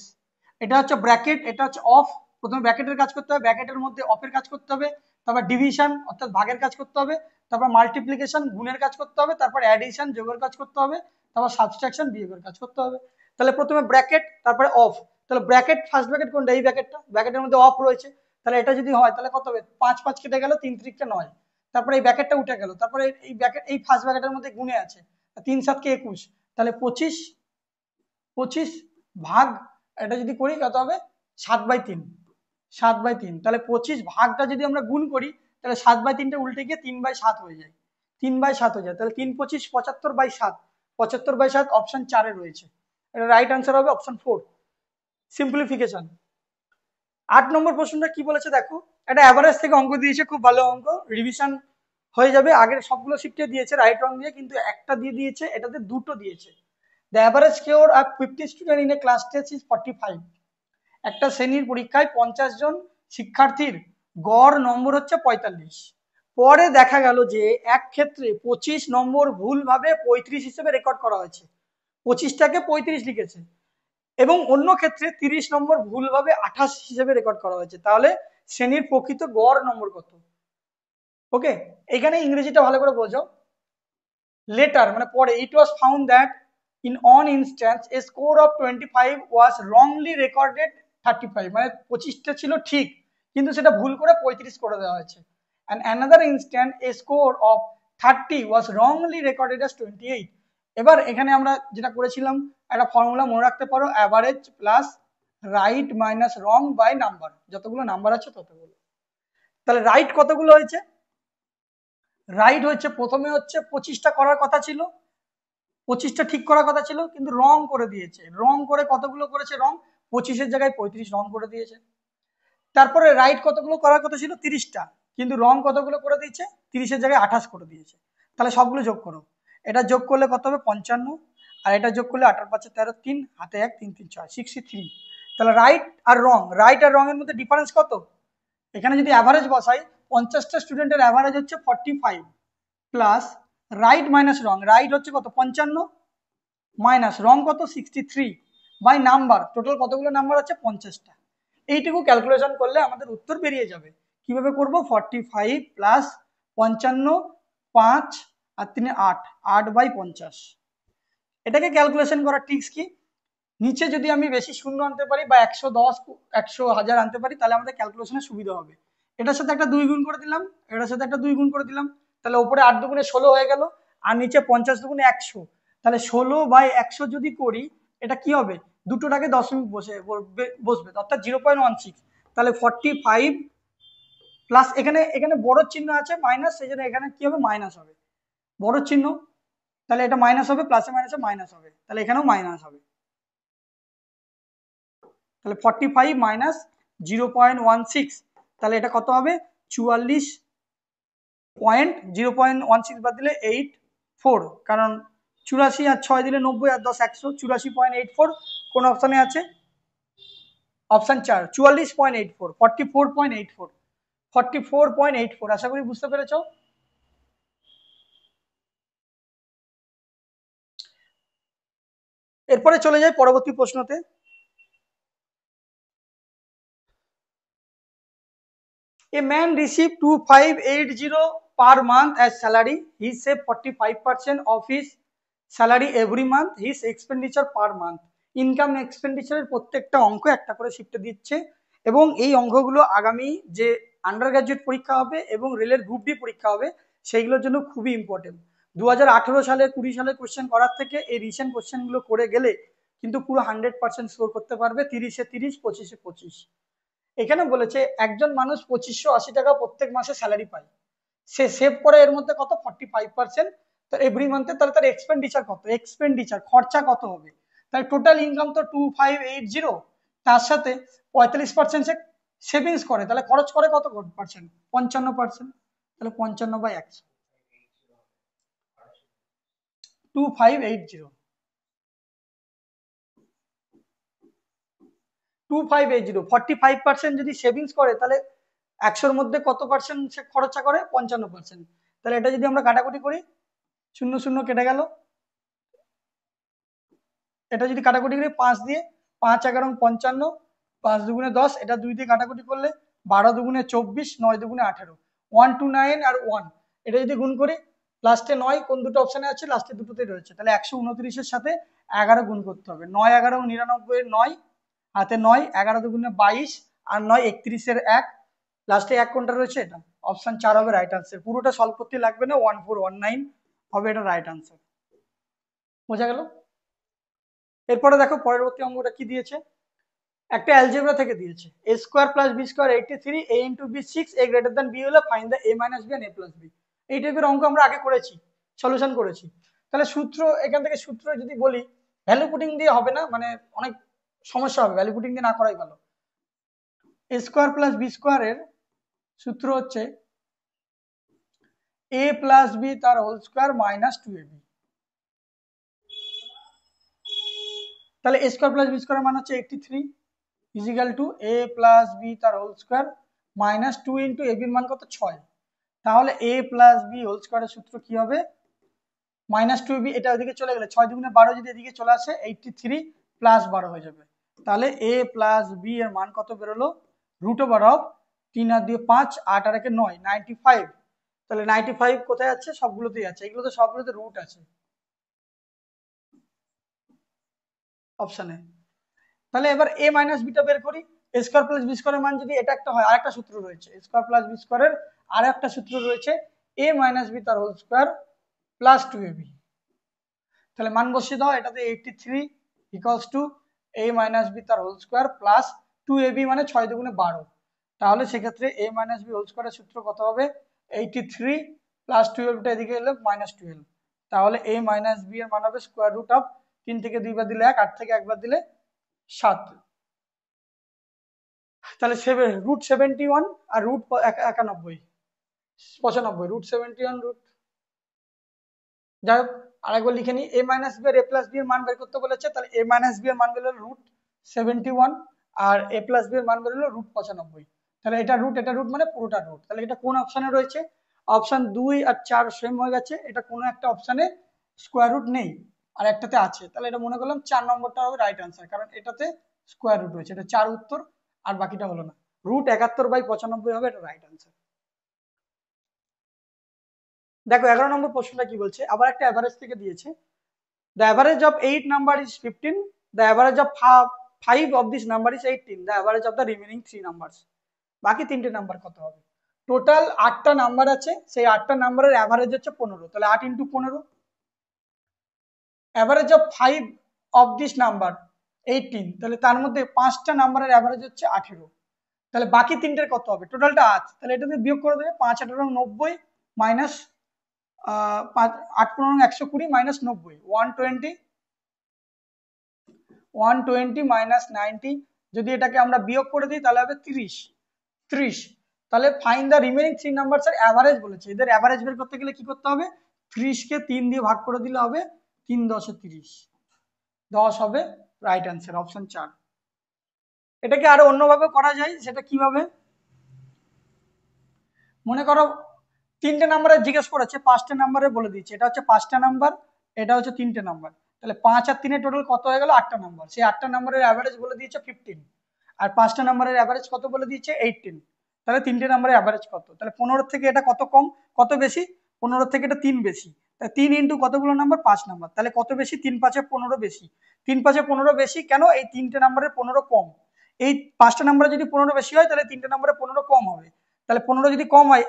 এটা হচ্ছে ব্র্যাকেট, এটা হচ্ছে অফ। প্রথমে ব্র্যাকেটের কাজ করতে হবে, ব্র্যাকেটের মধ্যে অফের কাজ করতে হবে, তারপর ডিভিশন অর্থাৎ ভাগের কাজ করতে হবে, তারপর মাল্টিপ্লিকেশন গুণের কাজ করতে হবে, তারপর অ্যাডিশন যোগের কাজ করতে হবে, তারপর সাবট্রাকশন বিয়োগের কাজ করতে হবে। তাহলে প্রথমে ব্র্যাকেট, তারপরে অফ। তাহলে ব্র্যাকেট, ফার্স্ট ব্র্যাকেট কোনটা? এই ব্র্যাকেটটা, ব্র্যাকেটের মধ্যে অফ রয়েছে, তাহলে এটা যদি হয় তাহলে কত হবে? 5 5 কেটে গেল, 3 3 9, তারপরে এই ব্র্যাকেটটা উঠে গেল, তারপরে এই ব্র্যাকেট, এই ফার্স্ট ব্র্যাকেটের মধ্যে গুণে আছে, 3 7 কে 21, তাহলে 25 ভাগ, এটা যদি করি কত হবে? 7/3, 7/3। তাহলে 25 ভাগটা যদি আমরা গুণ করি, তাহলে 7/3টা উল্টে গিয়ে 3/7 হয়ে যায়, 3/7 হয়ে যায়। তাহলে 3 25 75/7, 75/7 অপশন 4 এ রয়েছে, এটা রাইট আনসার হবে অপশন 4, সিম্পলিফিকেশন। 8 নম্বর প্রশ্নটা কি বলেছে দেখো, এটা অ্যাভারেজ থেকে অঙ্ক দিয়েছে, খুব ভালো অঙ্ক, রিভিশন হয়ে যাবে। আগের সবগুলো শিফটে দিয়েছে রাইট রং দিয়ে, কিন্তু একটা দিয়ে দিয়েছে, এটাতে দুটো দিয়েছে। The average score of 50 students in a class test is 45. একটা শ্রেণীর পরীক্ষায় 50 জন শিক্ষার্থীর গড় নম্বর হচ্ছে 45। পরে দেখা গেল যে এক ক্ষেত্রে 25 নম্বর ভুলভাবে 35 হিসেবে রেকর্ড করা হয়েছে, 25টাকে 35 লিখেছে, এবং অন্য ক্ষেত্রে 30 নম্বর ভুলভাবে 28 হিসেবে রেকর্ড করা হয়েছে। তাহলে শ্রেণীর প্রকৃত গড় নম্বর কত? ওকে, এখানে ইংরেজিটা ভালো করে বোঝো। লেটার মানে পরে, it was found that in one instance a score of 25 was wrongly recorded 35, মানে 25টা ছিল ঠিক, কিন্তু সেটা ভুল করে 35 করে দেওয়া হয়েছে। and another instance a score of 30 was wrongly recorded as 28। এবার এখানে আমরা যেটা করেছিলাম, একটা ফর্মুলা মনে রাখতে পারো, average plus right minus wrong by number, যতগুলো নাম্বার আছে ততগুলো। তাহলে রাইট কতগুলো হয়েছে? রাইট হচ্ছে প্রথমে হচ্ছে 25টা করার কথা ছিল, 25টা ঠিক করার কথা ছিল, কিন্তু রং করে দিয়েছে। রং করে কতগুলো করেছে? রং 25-এর জায়গায় 35 রং করে দিয়েছে। তারপরে রাইট কতগুলো করার কথা ছিল? 30টা, কিন্তু রং কতগুলো করে দিয়েছে? 30-এর জায়গায় 28 করে দিয়েছে। তাহলে সবগুলো যোগ করো, এটা যোগ করলে কত হবে? 55, আর এটা যোগ করলে 8 আর 5 13, 3 হাতে 1 3 3 6 63। তাহলে রাইট আর রং, রাইট আর রং এর মধ্যে ডিফারেন্স কত? এখানে যদি অ্যাভারেজ বসাই, 50টা স্টুডেন্টের অ্যাভারেজ হচ্ছে 45 প্লাস রাইট মাইনাস রং, রাইট হচ্ছে কত? 55 মাইনাস রং কত? 63 বাই নাম্বার, টোটাল কতগুলো নাম্বার আছে? 50টা। এইটুকু ক্যালকুলেশন করলে আমাদের উত্তর বেরিয়ে যাবে। কিভাবে করব? 45 প্লাস 55, 5 আর 3 8, 8/50। এটাকে ক্যালকুলেশন করার ট্রিক্স কি, নিচে যদি আমি বেশি শূন্য আনতে পারি বা 110 100 1000 আনতে পারি, তাহলে আমাদের ক্যালকুলেশনে সুবিধা হবে। এটার সাথে একটা 2 গুণ করে দিলাম, এটার সাথে একটা 2 গুণ করে দিলাম, তাহলে উপরে 8 দুগুণে 16 হয়ে গেল, আর নিচে 50 দুগুণে 100, তাহলে 16/100 যদি করি, এটা কি হবে? দুটোর আগে দশমিক বসবে, অর্থাৎ 0.16। তাহলে 45 প্লাস, এখানে বড় চিহ্ন আছে মাইনাস, সেই জন্য এখানে কি হবে? মাইনাস হবে, বড় চিহ্ন, তাহলে এটা মাইনাস হবে, প্লাসে মাইনাসে মাইনাস হবে, তাহলে এখানেও মাইনাস হবে। তাহলে 45 মাইনাস 0.16, তাহলে এটা কত হবে? 44.0.16 বাদ দিলে 84, কারণ 84 আর 6 দিলে 90 আর 10 100, 84.84 কোন অপশনে আছে? অপশন 4, 44.84, 44.84, 44.84। আশা করি বুঝতে পেরেছো। এরপরে চলে যাই পরবর্তী প্রশ্নতে। A man received 2580 per month as salary. He saved 45% of his salary every month. His expenditure per month. Income এক্সপেন্ডিচারের প্রত্যেকটা অঙ্ক একটা করে শিফটে দিচ্ছে, এবং এই অঙ্কগুলো আগামী যে আন্ডার গ্রাজুয়েট পরীক্ষা হবে এবং রেলের গ্রুপ ডি পরীক্ষা হবে, সেইগুলোর জন্য খুবই ইম্পর্টেন্ট। 2018 সালে 20 সালের কোশ্চেন করার থেকে এই রিসেন্ট কোশ্চেনগুলো করে গেলে কিন্তু পুরো 100% স্কোর করতে পারবে, 30-এ 30, 25-এ 25। এখানে বলেছে একজন মানুষ 2580 টাকা প্রত্যেক মাসে স্যালারি পায়, সে সেভ করে এর মধ্যে কত 45%, তো এভরি মান্থে, তাহলে তার এক্সপেন্ডিচার কত, এক্সপেন্ডিচার খরচা কত হবে, তাহলে টোটাল ইনকাম তো 2580, তার সাথে 45% সে সেভিংস করে, তাহলে খরচ করে কত পার্সেন্ট, 55%, তাহলে 55/100, 2580, 45% যদি সেভিংস করে, তাহলে 100-র মধ্যে কত পার্সেন্ট সে খরচা করে, 55%, তাহলে এটা যদি আমরা কাটাকুটি করি, 0 0 কেটে গেল, এটা যদি কাটাকুটি করি 5 দিয়ে, 5 11 55, 5 2 10, এটা 2 দিয়ে কাটাকুটি করলে 12 2 24, 9 2 18, 129 আর 1, এটা যদি গুণ করি লাস্টে 9 কোন দুটো অপশনে আছে, লাস্টে দুটোতেই রয়েছে, তাহলে 129-এর সাথে 11 গুণ করতে হবে, 9 11 99 9, হাতে 9, 11 2 22, আর 9 31-এর 1, লাস্টে 1 কোনটা রয়েছে, এটা অপশন 4 হবে রাইট আনসার। পুরোটা সলভ করতে লাগবে না, 1419 হবে এটা রাইট আনসার। বোঝা গেল? এরপরে দেখো পরবর্তী অঙ্কটা কি দিয়েছে, একটা অ্যালজেব্রা থেকে দিয়েছে, a square plus b square 83, a into b 6, a greater than b হলে find the a minus b and a plus b। এই টাইপের অঙ্ক আমরা আগে করেছি, সলিউশন করেছি। তাহলে সূত্র, এখান থেকে সূত্র যদি বলি, ভ্যালু পুটিং দিয়ে হবে না, মানে অনেক সমস্যা হবে, ভ্যালু পুটিং দিয়ে না করাই ভালো। a স্কয়ার প্লাস b স্কয়ারের সূত্র হচ্ছে a প্লাস b তার হোল স্কয়ার মাইনাস 2ab। তাহলে a স্কয়ার প্লাস b স্কয়ারের মান হচ্ছে 83 equal to a plus b তার whole square minus 2 into ab এর মান কত 6। তাহলে a প্লাস b হোল স্কয়ারের সূত্র কি হবে, মাইনাস 2ab, এটা ওইদিকে চলে গেলে 6 2 12 যদি এদিকে চলে আসে 83 প্লাস 12 হয়ে যাবে। তাহলে a প্লাস b এর মান কত বেরোলো, রুট ওভার অফ 3 আর 2 5, 8 আর 1 9, 95। তাহলে 95 কোথায় আছে, সবগুলোতেই আছে, এগুলো তো সবগুলোতে রুট আছে অপশনে। তাহলে এবার a মাইনাস বিটা বের করি, a স্কয়ার প্লাস b স্কয়ারের মান যদি এটা একটা হয়, আরেকটা সূত্র রয়েছে a স্কয়ার প্লাস b স্কয়ারের, আর একটা সূত্র রয়েছে a মাইনাস b তার হোল স্কয়ার প্লাস 2ab। তাহলে মান বসিয়ে দাও, এটাতে 83 equals to a minus b তার হোল স্কয়ার প্লাস 2ab, মানে 6 2 12। তাহলে সেক্ষেত্রে a মাইনাস b হোল স্কয়ারের সূত্র কত হবে, 83 প্লাস 12টা এদিকে এলে মাইনাস 12। তাহলে a মাইনাস b এর মান হবে স্কয়ার রুট অফ 3 থেকে 2 বার দিলে 1, 8 থেকে 1 বার দিলে 7। তাহলে রুট 71 আর রুট 91 95, রুট 71 রুট, যাই হোক আরেকবার লিখে নিই, a মাইনাস বি আর a প্লাস বি এর মান বের করতে বলেছে, তাহলে a মাইনাস বি এর মান বের হলো রুট 71 আর a প্লাস বি এর মান বের হলো রুট 95। তাহলে এটা রুট মানে পুরোটা রুট। তাহলে এটা কোন অপশনে রয়েছে, অপশন 2 আর 4 সেম হয়ে গেছে, এটা কোনো একটা অপশনে স্কোয়ার রুট নেই আর একটাতে আছে, তাহলে এটা মনে করলাম 4 নম্বরটা হবে রাইট আনসার, কারণ এটাতে স্কোয়ার রুট রয়েছে, এটা 4 উত্তর, আর বাকিটা হলো না। রুট 71/95 হবে এটা রাইট আনসার। দেখো 11 নম্বর প্রশ্নটা কি বলছে, আবার একটা অ্যাভারেজ থেকে দিয়েছে, the average of 8 number is 15, the average of 5 of this number is 18, the average of the remaining 3 numbers। বাকি তিনটে নাম্বার কত হবে, টোটাল 8টা নাম্বার আছে, সেই 8টা নাম্বারের অ্যাভারেজ হচ্ছে 15, তাহলে 8 into 15, average of 5 of this number 18, তাহলে তার মধ্যে 5টা নাম্বারের অ্যাভারেজ হচ্ছে 18, তাহলে বাকি তিনটের কত হবে, টোটালটা 8, তাহলে এটাকে বিয়োগ করে দেবে, 5 8 90 মাইনাস 8 15 120 মাইনাস 90, 120 মাইনাস 90, যদি এটাকে আমরা বিয়োগ করে দিই তাহলে হবে 30। তাহলে ফাইন্ড দ্য রিমেইনিং 3 নাম্বারস এর অ্যাভারেজ বলেছে, এদের অ্যাভারেজ বের করতে গেলে কি করতে হবে, 30 কে 3 দিয়ে ভাগ করে দিলে হবে 3 10 30, 10 হবে রাইট অ্যান্সার অপশন 4। এটাকে আরো অন্যভাবে করা যায়, সেটা কিভাবে, মনে করো তিনটে নাম্বারে জিজ্ঞেস করেছে, 5টা নাম্বারে বলে দিচ্ছে, এটা হচ্ছে 5টা নাম্বার, এটা হচ্ছে 3টে নাম্বার, তাহলে 5 আর 3 টোটাল কত হয়ে গেল, 8টা নাম্বার, সেই 8টা নাম্বারের অ্যাভারেজ বলে দিয়েছে 15, আর 5টা নাম্বারের অ্যাভারেজ কত বলে দিয়েছে 18, তাহলে 3টে নাম্বারের অ্যাভারেজ কত, তাহলে 15 থেকে এটা কত কম, কত বেশি, 15 থেকে এটা 3 বেশি, তাহলে 3 ইন্টু কতগুলো নাম্বার, 5 নাম্বার, তাহলে কত বেশি, 3 5 15 বেশি, 3 5 15 বেশি কেন, এই 3টে নাম্বারের 15 কম, এই 5টা নাম্বারে যদি 15 বেশি হয় তাহলে 3টে নাম্বারে 15 কম হবে, তাহলে 15 যদি কম হয়,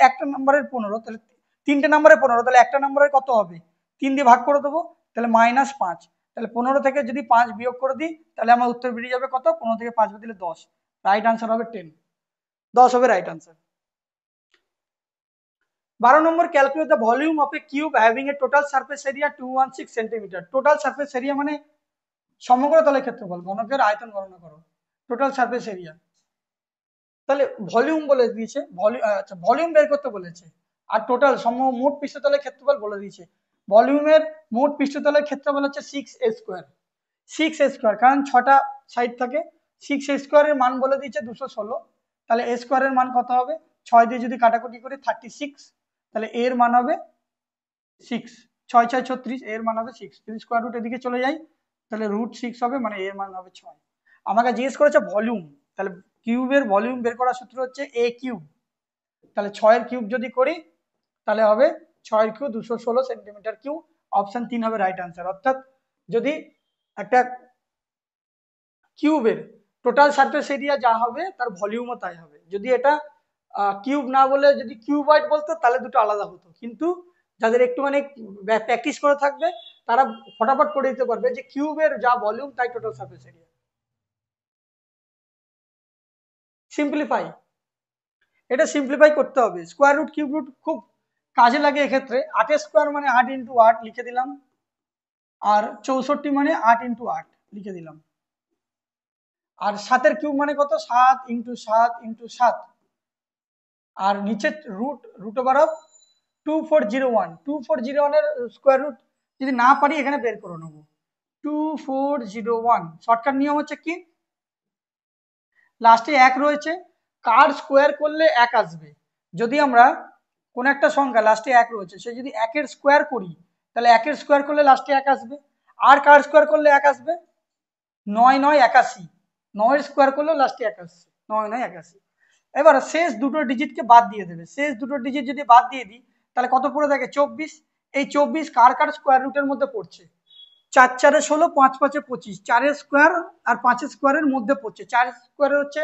একটা নাম্বারের 15, তাহলে 3টে নাম্বারে 15, তাহলে একটা নাম্বারের কত হবে, 3 দিয়ে ভাগ করে দেবো, তাহলে -5, তাহলে 15 থেকে যদি 5 বিয়োগ করে দিই তাহলে আমার উত্তর বেরিয়ে যাবে কত, 15 থেকে 5 বাদ দিলে 10, রাইট আনসার হবে 10, 10 হবে right answer. 12 number, calculate the volume of A cube having a total surface area 216 centimetre. Total surface area মানে সমগ্র তলের ক্ষেত্রফল, ঘনকের আয়তন গণনা করো, টোটাল সারফেস এরিয়া। তাহলে ভলিউম বলে দিয়েছে, আচ্ছা ভলিউম বের করতে বলেছে, আর টোটাল মোট পৃষ্ঠতলের ক্ষেত্রফল বলে দিয়েছে। ভলিউমের মোট পৃষ্ঠতলের ক্ষেত্রফল হচ্ছে 6a স্কোয়ার, 6a স্কোয়ার, কারণ 6টা সাইড থাকে। 6a স্কোয়ারের মান বলে দিয়েছে 216, তাহলে a স্কোয়ারের মান কত হবে, 6 দিয়ে যদি কাটাকুটি করি 36, তাহলে এর মান হবে 6, 6 6 36, এর মান হবে 6। যদি স্কোয়ার রুট এদিকে চলে যায় তাহলে √6 হবে, মানে এর মান হবে 6। আমাকে জিজ্ঞেস করেছে ভলিউম, তাহলে কিউবের ভলিউম বের করার সূত্র হচ্ছে a কিউব, তাহলে 6 এর কিউব যদি করি তাহলে হবে 6 এর কিউব 216 সেন্টিমিটার কিউব। অপশন 3 হবে রাইট আনসার। অর্থাৎ যদি একটা কিউবের টোটাল সারফেস এরিয়া যা হবে তার ভলিউমও তাই হবে। যদি এটা কিউব না বলে যদি কিউবয়েড বলতো তাহলে দুটো আলাদা হতো, কিন্তু যাদের একটুখানি প্র্যাকটিস করে থাকবে তারা ফটাফট করে দিতে পারবে যে কিউবের যা ভলিউম তাই টোটাল সারফেস এরিয়া। সিম্পলিফাই, এটা সিম্পলিফাই করতে হবে। স্কোয়ার রুট কিউব রুট খুব কাজে লাগে এক্ষেত্রে। 8 স্কোয়ার মানে 8 ইন্টু 8 লিখে দিলাম, আর 64 মানে 8 ইন্টু 8 লিখে দিলাম, আর 7 কিউব মানে কত, 7 ইন্টু 7 ইন্টু 7, আর নিচে রুট ওভার অফ 2401, 2401 এর স্কোয়ার রুট যদি না পারি এখানে বের করে নেবো। 2401 শর্টকাট নিয়ম হচ্ছে কি, লাস্টে 1 রয়েছে, কার স্কোয়ার করলে 1 আসবে। যদি আমরা কোন একটা সংখ্যা লাস্টে 1 রয়েছে সে যদি 1 এর স্কোয়ার করি তাহলে 1 এর স্কোয়ার করলে লাস্টে 1 আসবে। আর কার স্কোয়ার করলে 1 আসবে, 9 9 81, 9 এর স্কোয়ার করলেও লাস্টে 1 আসছে, 9 9 81। এবার শেষ দুটো ডিজিটকে বাদ দিয়ে দেবে, শেষ দুটো ডিজিট যদি বাদ দিয়ে দিই তাহলে কত পড়ে থাকে, 24। এই 24 কার কার স্কোয়ার রুটের মধ্যে পড়ছে, 4 4 16, 5 5 25, 4 এর স্কোয়ার আর 5 এর স্কোয়ারের মধ্যে পড়ছে। 4 স্কোয়ার হচ্ছে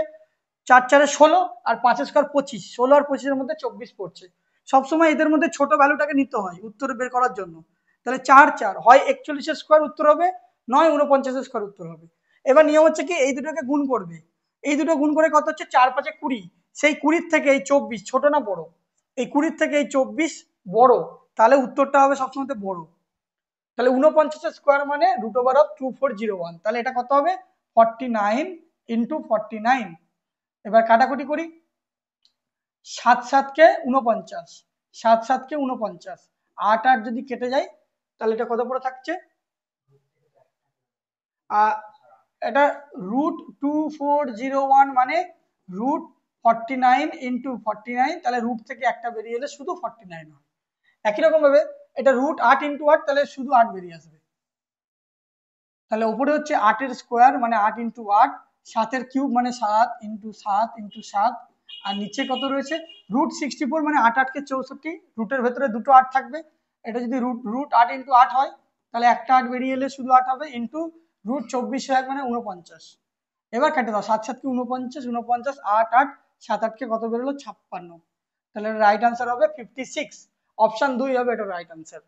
4 4 16 আর 5 স্কোয়ার 25, 16 আর 25 এর মধ্যে 24 পড়ছে। সবসময় এদের মধ্যে ছোট ভ্যালুটাকে নিতে হয় উত্তর বের করার জন্য। তাহলে 4 4 হয় 41 এর স্কোয়ার উত্তর হবে, নয় 49 এর স্কোয়ার উত্তর হবে। এবার নিয়ম হচ্ছে কি, এই দুটোকে গুণ করবে, এই দুটো গুণ করে কত হচ্ছে, 4 5 20, সেই 20 থেকে এই 24 ছোট না বড়, এই 20 থেকে এই 24 বড়, তাহলে উত্তরটা হবে সবসময় বড়। তাহলে 49 স্কোয়ার মানে √2401, তাহলে এটা কত হবে 49 ইন্টু 49। এবার কাটাকুটি করি, 7 7 কে 49, 7 7 কে 49, 8 8 যদি কেটে যায় তাহলে এটা কত পড়ে থাকছে, এটা √2401 মানে √49 ইন্টু 49, তাহলে রুট থেকে একটা বেরিয়ে এলে শুধু 49 হয়। একই রকম ভাবে এটা √8 ইন্টু 8, তাহলে শুধু 8 বেরিয়ে আসবে। তাহলে উপরে হচ্ছে 8 এর স্কোয়ার মানে 8 ইন্টু 8, 7 এর কিউব মানে 7 ইন্টু 7 ইন্টু 7, আর নিচে কত রয়েছে √64 মানে 8 8 কে 64, রুটের ভেতরে দুটো 8 থাকবে। এটা যদি √8 ইন্টু 8 হয় তাহলে একটা 8 বেরিয়ে এলে শুধু 8 হবে, ইন্টু √24 মানে 49। এবার কেটে দাও, 7 7 কে 49, 49 8 8, 7 8 কে কত বেরোলো 56, তাহলে রাইট আনসার হবে 56। অপশন 2 হবে এটা right answer.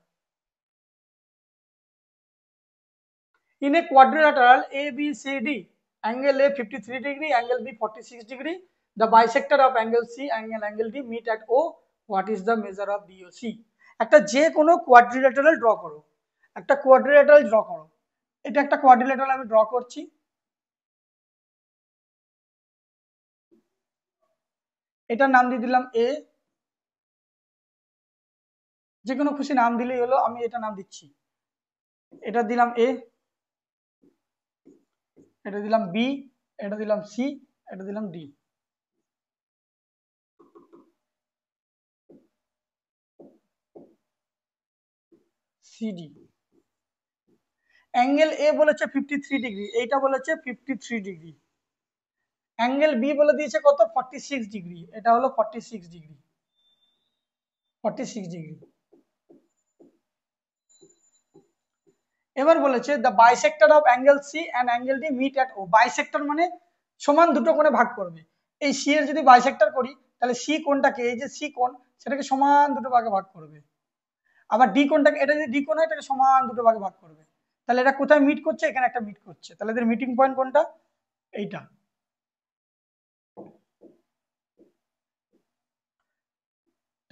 In a quadrilateral ABCD, angle A 53 degree, angle B 46 degree, the bisector of angle C and angle D meet at O. What is the measure of BOC? একটা যে কোনো quadrilateral draw করো, একটা quadrilateral draw করো। এটা একটা quadrilateral আমি draw করছি। এটার নাম দিয়ে দিলাম এ, যে কোনো খুশি নাম দিলেই হলো, আমি এটা নাম দিচ্ছি। এটা দিলাম এ, এটা দিলাম বি, এটা দিলাম সি, এটা দিলাম ডি। সিডি। অ্যাঙ্গেল এ বলেছে 53 ডিগ্রি, এইটা বলেছে 53 ডিগ্রি। অ্যাঙ্গেল বি বলে দিয়েছে কত 46 ডিগ্রি, এটা হলো 46 ডিগ্রি, 46 ডিগ্রি। এবার বলেছে the bisector of angle C and angle D meet at O. Bisector মানে সমান দুটো কোণে ভাগ করবে। এই সি এর যদি বাইসেক্টর করি তাহলে সি কোণটাকে, এই যে সি কোণ সেটাকে সমান দুটো ভাগে ভাগ করবে। আবার ডি কোণটাকে, এটা যদি ডি কোণ হয় এটাকে সমান দুটো ভাগে ভাগ করবে। তাহলে এটা কোথায় মিট করছে, এখানে একটা মিট করছে, তাহলে এদের মিটিং পয়েন্ট কোনটা, এইটা।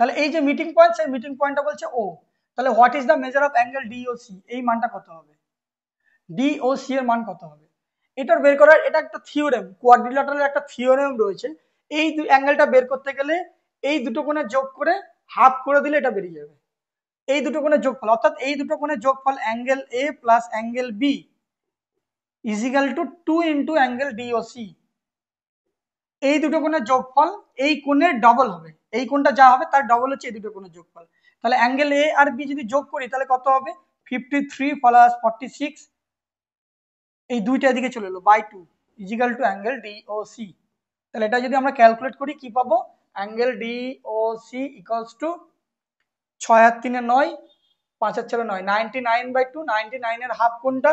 তাহলে এই যে মিটিং পয়েন্ট, সেই মিটিং পয়েন্টটা বলছে ও। তাহলে what is the measure of angle DOC, এই মানটা কত হবে, ডিওসি এর মান কত হবে, এটার বের করার এটা একটা থিওরেম, কোয়াড্রিল্যাটারালের একটা থিওরেম রয়েছে। এই অ্যাঙ্গেলটা বের করতে গেলে এই দুটো কোণে যোগ করে হাফ করে দিলে এটা বেরিয়ে যাবে। এই দুটো কোণের যোগফল, অর্থাৎ এই দুটো কোণের যোগফল angle A plus angle B is equal to 2 into angle DOC. এই দুটো কোণের যোগফল এই কোণের ডবল হবে, এই কোণটা যা হবে তার ডবল হচ্ছে এই দুটো কোণের যোগফল। তাহলে অ্যাঙ্গেল এ আর বি যদি যোগ করি তাহলে কত হবে, 53 প্লাস 46, এই দুইটা এদিকে চলে এলো by 2 is equal to angle DOC. তাহলে এটা যদি আমরা ক্যালকুলেট করি কি পাবো, অ্যাঙ্গেল ডিওসি ইকুয়ালস টু 6 আর 3 9, 5 আর 4 9, 99/2। 99 এর হাফ কোনটা,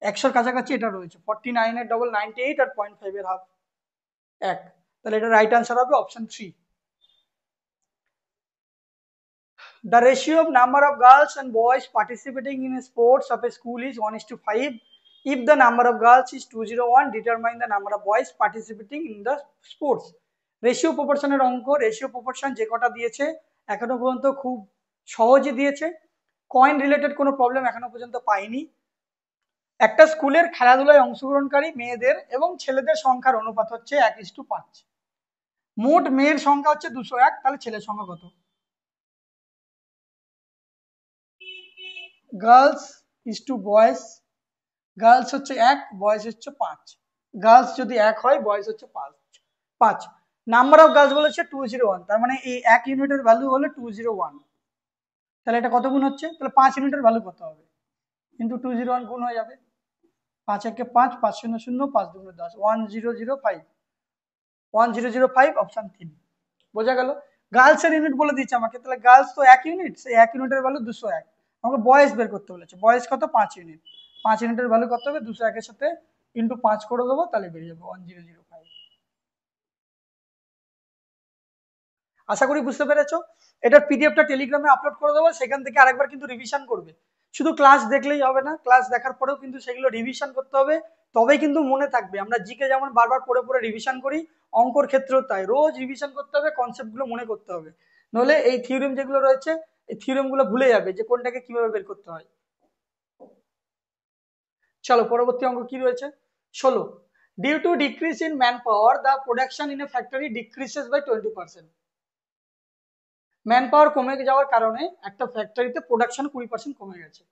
100 এর কাছাকাছি এটা রয়েছে, 49 এর ডবল 98 আর 0.5 এর হাফ 1। তাহলে এটা রাইট আনসার হবে option 3। The ratio of number of girls and boys participating in sports of a school is 1:5. If the number of girls is 201, determine the number of boys participating in the sports. Ratio প্রপোর্শনের অঙ্ক, ratio proportion যে কটা দিয়েছে এখনো পর্যন্ত খুব সহজে দিয়েছে, কয়েন রিলেটেড কোনো প্রবলেম এখনো পর্যন্ত পাইনি। একটা স্কুলের খেলাধুলায় অংশগ্রহণকারী মেয়েদের এবং ছেলেদের সংখ্যার অনুপাত হচ্ছে 1:5। মোট মেয়ের সংখ্যা হচ্ছে 201, তাহলে ছেলের সংখ্যা কত, girls is to boys, girls হচ্ছে 1, বয়েজ হচ্ছে 5। গার্লস যদি 1 হয় বয়েজ হচ্ছে 5। নাম্বার অফ গার্লস বলেছে 201, তার মানে এই 1 ইউনিটের ভ্যালু হলো 201। তাহলে এটা কত গুণ হচ্ছে, তাহলে 5 ইউনিটের ভ্যালু কত হবে, কিন্তু 201 গুণ হয়ে যাবে, 5 একে 5, 5 0 0, 5 2 10, 1005, 1005 অপশন 3। বোঝা গেল, গার্লস এর ইউনিট বলে দিচ্ছে আমাকে, তাহলে গার্লস তো 1 ইউনিট, সেই 1 ইউনিটের ভ্যালু 201। আমাকে বয়েজ বের করতে বলেছে, বয়েজ কত, 5 ইউনিট, 5 ইউনিটের ভ্যালু কত হবে, 201 এর সাথে ইন্টু 5 করে দেবো, তাহলে বেরিয়ে যাবে 1005। আশা করি বুঝতে পেরেছো। এটার পিডিএফটা টেলিগ্রামে আপলোড করে দেবো, সেখান থেকে আরেকবার কিন্তু রিভিশন করবে, শুধু ক্লাস দেখলেই হবে না, ক্লাস দেখার পরেও কিন্তু সেগুলো রিভিশন করতে হবে, তবেই কিন্তু মনে থাকবে। আমরা জিকে যেমন বারবার পড়ে পড়ে রিভিশন করি, অঙ্কর ক্ষেত্রেও তাই, রোজ রিভিশন করতে হবে, কনসেপ্টগুলো মনে করতে হবে, নইলে এই থিওরেম যেগুলো রয়েছে এই থিওরেম গুলো ভুলে যাবে যে কোনটাকে কিভাবে বের করতে হয়। চলো পরবর্তী অঙ্ক কি রয়েছে, 16। Due to decrease in man power the production in a factory decreases by 20%। Man power কমে যাওয়ার কারণে একটা ফ্যাক্টরিতে প্রোডাকশন 20% কমে গেছে।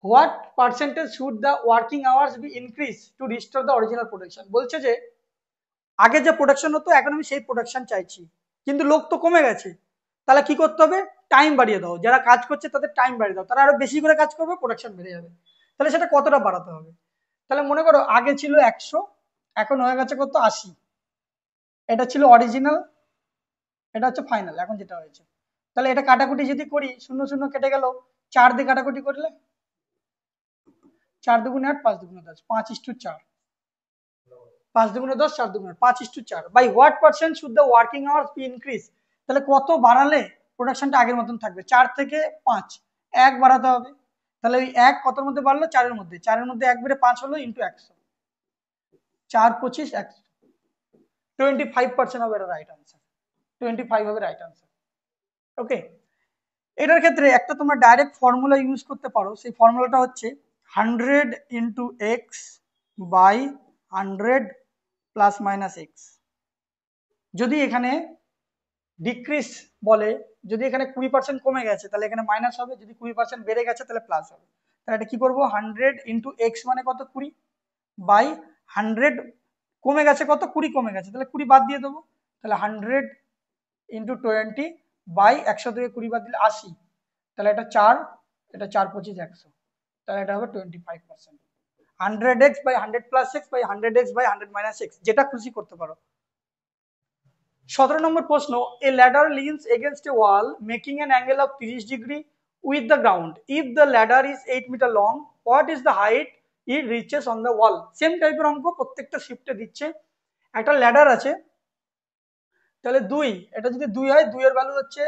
What percentage should the working hours be increase to restore the original production. বলছে যে আগে যে প্রোডাকশন হতো এখন আমি সেই প্রোডাকশন চাইছি, কিন্তু লোক তো কমে গেছে, তাহলে কি করতে হবে, টাইম বাড়িয়ে দাও, যারা কাজ করছে তাদের টাইম বাড়িয়ে দাও, তারা আরো বেশি করে কাজ করবে, প্রোডাকশন বেড়ে যাবে। তাহলে সেটা কতটা বাড়াতে হবে, তাহলে মনে করো আগে ছিল 100, এখন হয়ে গেছে কত, 80। এটা ছিল অরিজিনাল, এটা হচ্ছে ফাইনাল এখন যেটা হয়েছে। তাহলে এটা কাটাকুটি যদি করি, 0 0 কেটে গেল, 4 দিয়ে কাটাকুটি করলে 4 2 8, 5 2 10, 5:4, 5 2 10, 4 2 5:4। By what percent should the working hours be increase, তাহলে কত বাড়ালে প্রোডাকশনটা আগের মতন থাকবে, 4 থেকে 5, 1 বাড়াতে হবে। তাহলে ওই 1 কতর মধ্যে বাড়লো, 4 এর মধ্যে, 4 এর মধ্যে 1 বেড়ে 5 হলো, ইন্টু 100, 4 25 100, 25% হবে এটা রাইট আনসার, 25 হবে রাইট আনসার। ওকে, এটার ক্ষেত্রে একটা তোমরা ডাইরেক্ট ফর্মুলা ইউজ করতে পারো, সেই ফর্মুলাটা হচ্ছে 100 into x by 100 plus minus x. যদি এখানে ডিক্রিজ বলে, যদি এখানে 20% কমে গেছে তাহলে এখানে মাইনাস হবে, যদি 20% বেড়ে গেছে তাহলে প্লাস হবে। তাহলে এটা কি করবো, 100 ইন্টু এক্স মানে কত, 20, বাই 100 কমে গেছে কত, 20 কমে গেছে, তাহলে 20 বাদ দিয়ে দেবো, তাহলে 100 ইন্টু 20 বাই 100 থেকে 20 বাদ দিলে 80, তাহলে এটা 4, এটা 4 25 100, তাহলে এটা হবে 25%। 100x by 100 plus X by 100x by 100 minus X, যেটা খুশি করতে পারো। 17 নম্বর প্রশ্ন, a ladder leans against a wall making an angle of 30 degree with the ground, if the ladder is 8 metre long, what is the height it reaches on the wall. Same টাইপের অঙ্ক প্রত্যেকটা শিফটে দিচ্ছে। একটা ল্যাডার আছে, তাহলে 2, এটা যদি 2 হয়, 2 এর ভ্যালু হচ্ছে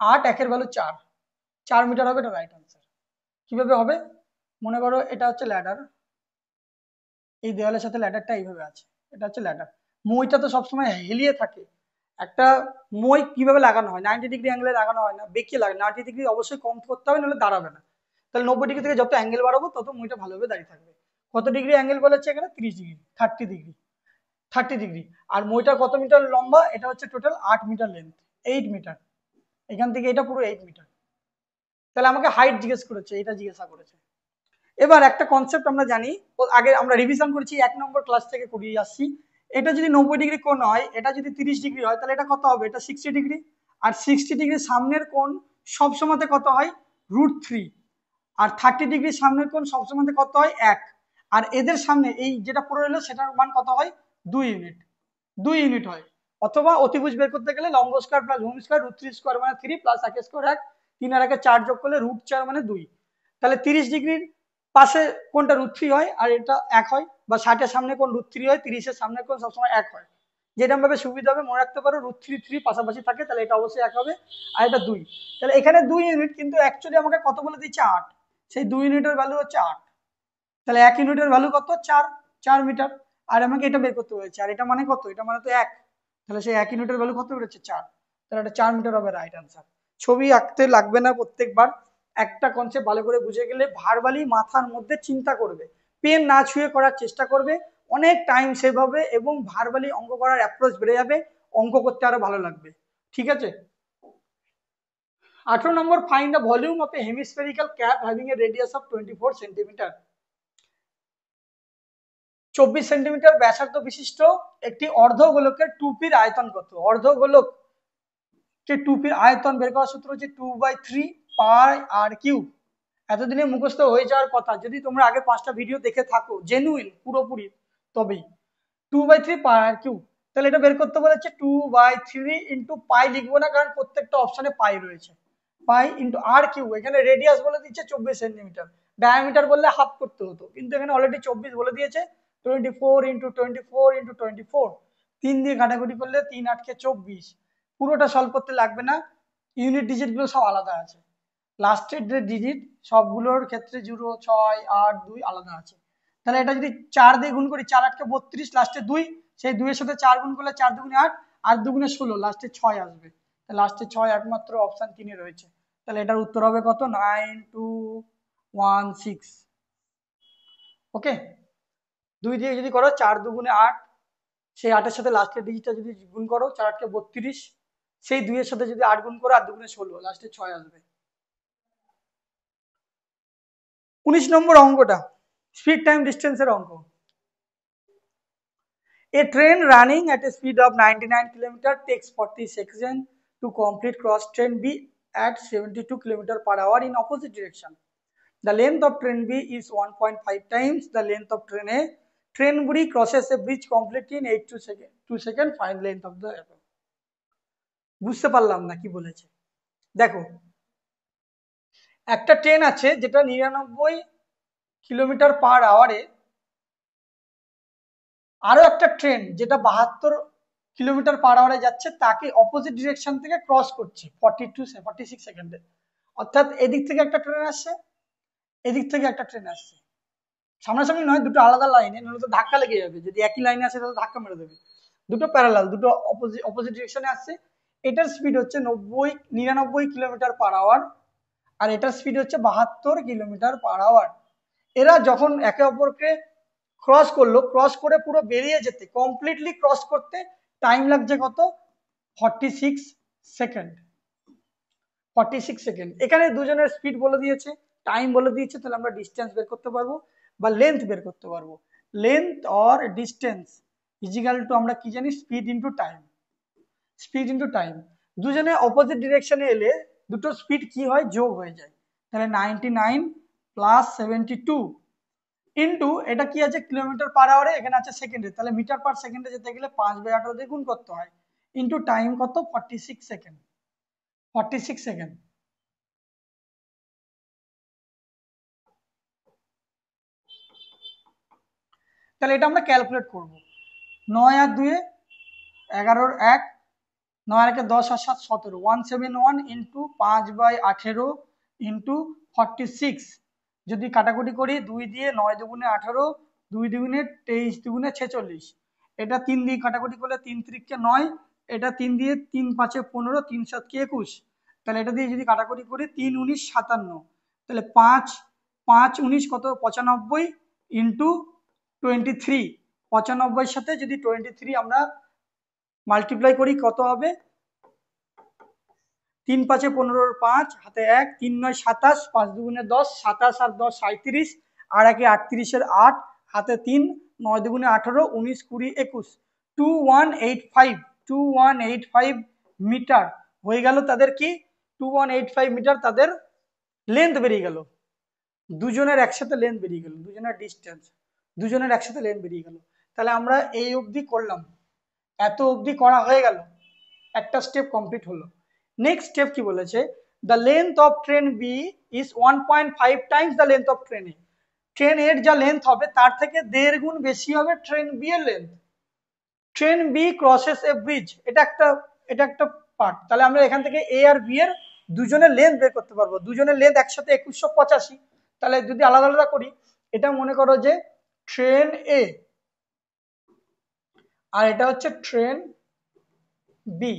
8, 1 এর ভ্যালু 4, 4 মিটার হবে, এটা রাইট আনসার। কিভাবে হবে, মনে করো এটা হচ্ছে ল্যাডার, এই দেওয়ালের সাথে ল্যাডারটা এইভাবে আছে, এটা হচ্ছে ল্যাডার, মইটা তো সবসময় হেলিয়ে থাকে, একটা মই কিভাবে লাগানো হয়, 90 ডিগ্রি অ্যাঙ্গেলে লাগানো হয় না, বেঁকে লাগে, 90 ডিগ্রি অবশ্যই কম করতে হবে, নাহলে দাঁড়াবে না। তাহলে 90 ডিগ্রি থেকে যত অ্যাঙ্গেল বাড়াবো তত মইটা ভালোভাবে দাঁড়িয়ে থাকবে। কত ডিগ্রি অ্যাঙ্গেল বলেছে এখানে? 30 ডিগ্রি, 30 ডিগ্রি, 30 ডিগ্রি। আর মইটা কত মিটার লম্বা? এটা হচ্ছে টোটাল 8 মিটার লেন্থ, 8 মিটার। এখান থেকে এটা পুরো 8 মিটার। তাহলে আমাকে হাইট জিজ্ঞেস করেছে, এটা জিজ্ঞাসা করেছে। এবার একটা কনসেপ্ট আমরা জানি, আগে আমরা রিভিশন করেছি, 1 নম্বর ক্লাস থেকে করিয়ে আসছি। এটা যদি 90 ডিগ্রি কোণ হয়, এটা যদি 30 ডিগ্রি হয়, তাহলে এটা কত হবে? এটা 60 ডিগ্রি। আর 60 ডিগ্রি সামনের কোণ সবসময়তে কত হয়? √3। আর 30 ডিগ্রি সামনের কোণ সবসময়তে কত হয়? 1। আর এদের সামনে এই যেটা পড়ে রইলো সেটার মান কত হয়? 2 ইউনিট। 2 ইউনিট হয়। অথবা অতিভুজ বের করতে গেলে লম্ব স্কয়ার প্লাস ভূমি স্কয়ার, √3² মানে 3 প্লাস এক স্কয়ার 1, 3 আর 1 4 যোগ করলে √4 মানে 2। তাহলে 30 ডিগ্রির পাশে কোনটা √3 হয় আর এটা 1 হয়, বা 60-এর সামনে কোন √3 হয়, 30-এর সামনে কোন সবসময় 1 হয়। যেরকম ভাবে সুবিধা হবে মনে রাখতে পারো, √3 3 পাশাপাশি থাকে, তাহলে এটা অবশ্যই 1 হবে, আর এটা 2। তাহলে এখানে 2 ইউনিট, কিন্তু অ্যাকচুয়ালি আমাকে কত বলে দিচ্ছে? 8। সেই 2 ইউনিটের ভ্যালু হচ্ছে 8। তাহলে 1 ইউনিটের ভ্যালু কত? 4 মিটার। আর আমাকে এটা বের করতে হয়েছে, আর এটা মানে কত? এটা মানে তো 1। তাহলে সেই 1 ইউনিটের ভ্যালু কত বেরোচ্ছে? 4। তাহলে এটা 4 মিটার হবে রাইট আনসার। ছবি আঁকতে লাগবে না প্রত্যেকবার, একটা কনসেপ্ট ভালো করে বুঝে গেলে ভার্বালি মাথার মধ্যে চিন্তা করবে, পেন না ছুঁয়ে করার চেষ্টা করবে, অনেক টাইম সেভ হবে এবং ভার্বালি অঙ্ক করার অ্যাপ্রোচ বেড়ে যাবে, অঙ্ক করতে আরো ভালো লাগবে। ঠিক আছে? 18 নম্বর, find the volume of a hemispherical cap having a radius of 24 centimetre. 24 centimetre ব্যাসার্ধ বিশিষ্ট একটি অর্ধগোলকের টুপির আয়তন কত? অর্ধগোলক যে টুপির আয়তন বের করার সূত্র হচ্ছে 2/3 পাই আর কিউব। এতদিনে মুখস্থ হয়ে যাওয়ার কথা, যদি তোমরা আগে 5টা ভিডিও দেখে থাকো জেনুইন পুরোপুরি, তবেই। 2/3 পাই আর কিউব। তাহলে এটা বের করতে বলেছে 2/3 ইন্টু পাই লিখবো না, কারণ প্রত্যেকটা অপশনে পাই রয়েছে। পাই ইন্টু আর কিউব, এখানে রেডিয়াস বলে দিচ্ছে 24 সেন্টিমিটার, ডায়ামিটার বললে হাফ করতে হতো, কিন্তু এখানে অলরেডি 24 বলে দিয়েছে। 24 ইন্টু 24 ইন্টু 24, 3 দিয়ে কাটাকুটি করলে 3 8 24। পুরোটা সলভ করতে লাগবে না, ইউনিট ডিজিট গুলো সব আলাদা আছে। লাস্টের যে ডিজিট সবগুলোর ক্ষেত্রে 0 6 8 2 আলাদা আছে। তাহলে এটা যদি 4 দিয়ে গুণ করি, 4 8 32, লাস্টে 2, সেই 2 এর সাথে 4 গুণ করলে 4 2 8, আর 2 16, লাস্টে 6 আসবে। তাহলে লাস্টে 6 একমাত্র অপশন 3 এ রয়েছে। তাহলে এটার উত্তর হবে কত? 9216। ওকে, 2 দিয়ে যদি করো 4 2 8, সেই 8 এর সাথে লাস্টের ডিজিটটা যদি গুণ করো, 4 8 32, সেই 2 এর সাথে যদি 8 গুণ করো, আর 2 16, লাস্টে 6 আসবে। 19 নম্বর অঙ্কটা স্পিড টাইম ডিস্টেন্সের অঙ্ক। A train running at a speed of 99 km takes 40 seconds to complete cross train B at 72 km per hour in opposite direction. The length of train B is 1.5 times the length of train A. Train B crosses a bridge completely in 2 seconds. Find length of the arrow. বুঝতে পারলাম না কি বলেছে। দেখো, একটা train আছে যেটা 99 kilometre পার আওয়ারে, আরো একটা ট্রেন যেটা 72 কিলোমিটার পার আওয়ারে যাচ্ছে, তাকে অপোজিট ডিরেকশন থেকে ক্রস করছে 46 সেকেন্ডে। অর্থাৎ এদিক থেকে একটা ট্রেন আসছে, এদিক থেকে একটা ট্রেন আসছে, সামনাসামনি নয়, দুটো আলাদা লাইনে, নইলে তো ধাক্কা লেগে যাবে। যদি একই লাইনে আসে তাহলে ধাক্কা মেরে দেবে। দুটো প্যারালাল, দুটো অপোজিট ডিরেকশনে আসছে। এটার স্পিড হচ্ছে 99 কিলোমিটার পার আওয়ার, আর এটার স্পিড হচ্ছে 72 কিলোমিটার পার আওয়ার। এরা যখন একে অপরকে ক্রস করলো, ক্রস করে পুরো বেরিয়ে যেতে, কমপ্লিটলি ক্রস করতে টাইম লাগছে কত? 46 সেকেন্ড। 46 সেকেন্ড। এখানে দুজনের স্পিড বলে দিয়েছে, টাইম বলে দিয়েছে, তাহলে আমরা ডিস্টেন্স বের করতে পারবো বা লেন্থ বের করতে পারবো। Length or distance is equal to, আমরা কি জানি? Speed into time. Speed into time. দুজনে অপোজিট ডিরেকশনে এলে দুটোর স্পিড কি হয়? যোগ হয়ে যায়। তাহলে 99 প্লাস 72 ইন্টু, এটা কি আছে? কিলোমিটার পার আওয়ারে, এখানে আছে সেকেন্ডে, তাহলে মিটার পার সেকেন্ডে যেতে গেলে 5/18 দিয়ে গুণ করতে হয়, ইন্টু টাইম কত? 46 সেকেন্ড। 46 সেকেন্ড। তাহলে এটা আমরা ক্যালকুলেট করব। 9 আর 2 11, 1 9 আর 1 10 আর 7 17, 171 ইন্টু 5/18 ইন্টু 46। যদি কাটাকুটি করি, 2 দিয়ে 9 দুগুণে 18, 2 দুগুণে 23, দুগুণে 46, এটা 3 দিয়ে কাটাকুটি করলে 3 3 9, এটা 3 দিয়ে 3 5 15, 3 7 21, তাহলে এটা দিয়ে যদি কাটাকুটি করি 3 19 57, তাহলে 5 5 19 কত 95 ইন্টু 23, 95 সাথে যদি 23 আমরা মাল্টিপ্লাই করি কত হবে, 3 5 15, 5 হাতে 1, 3 9 27, 5 দুগুণে 10, 27 আর 10 37, আর 1 38 এর 8, হাতে 3, 9 দুগুণে 18, 19 20 21, 2185 2185 মিটার হয়ে গেল তাদের কি, 2185 মিটার তাদের লেন্থ বেরিয়ে গেল। দুজনের একসাথে লেন্থ বেরিয়ে গেল, দুজনের ডিস্টেন্স, দুজনের একসাথে লেন্থ বেরিয়ে গেল। তাহলে আমরা এই অবধি করলাম, এত অবধি করা হয়ে গেল, একটা স্টেপ কমপ্লিট হলো। নেক্সট স্টেপ কি বলেছে, the length of train B is 1.5 times the length of train A. Train এর যা লেন্থ হবে তার থেকে 1.5 গুণ বেশি হবে ট্রেন বি এর length. Train B crosses a bridge, এটা একটা পার্ট। তাহলে আমরা এখান থেকে এ আর বি এর দুজনের লেন্থ বের করতে পারবো। দুজনের লেন্থ একসাথে 2185। তাহলে যদি আলাদা আলাদা করি, এটা মনে করো যে ট্রেন এ, আর এটা হচ্ছে ট্রেন বি।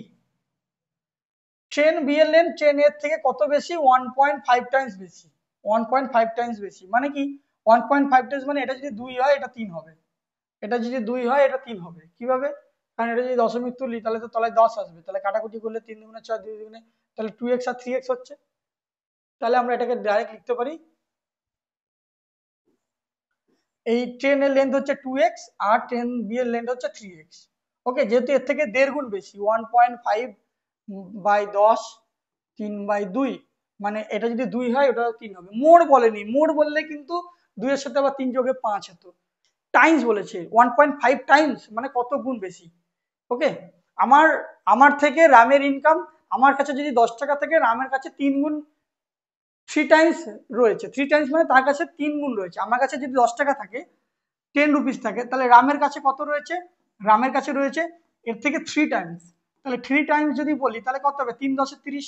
ট্রেন বি এর লেন্থ ট্রেন এর থেকে কত বেশি, 1.5 টাইমস বেশি। 1.5 টাইমস বেশি মানে কি, 1.5 টাইমস মানে এটা যদি 2 হয় এটা 3 হবে, এটা যদি 2 হয় এটা 3 হবে। কিভাবে, কারণ এটা যদি দশমিক তুলি তাহলে তো তলায় 10 আসবে, তাহলে কাটাকুটি করলে 3 দুগুণে 4 2 দুগুণে, তাহলে 2x আর 3x হচ্ছে। তাহলে আমরা এটাকে ডাইরেক্ট লিখতে পারি, এই ট্রেনের লেন্থ হচ্ছে 2x আর ট্রেন বি এর লেন্থ হচ্ছে 3x। ওকে, যেহেতু এর থেকে 1.5 গুণ বেশি, 1.5 বাই 10, 3/2, মানে এটা যদি 2 হয় ওটা 3 হবে। মোড় বলেনি, মোড় বললে কিন্তু 2 এর সাথে আবার 3 যোগে 5 হতো। টাইমস বলেছে, 1.5 টাইমস মানে কত গুণ বেশি। ওকে, আমার আমার থেকে রামের ইনকাম, আমার কাছে যদি 10 টাকা থেকে রামের কাছে 3 গুণ 3 টাইমস রয়েছে। 3 টাইমস মানে তার কাছে 3 গুণ রয়েছে। আমার কাছে যদি 10 টাকা থাকে, 10 রুপিস থাকে, তাহলে রামের কাছে কত রয়েছে, রামের কাছে রয়েছে এর থেকে 3 টাইমস। তাহলে 3 টাইমস যদি বলি তাহলে কত হবে, 3 10 30,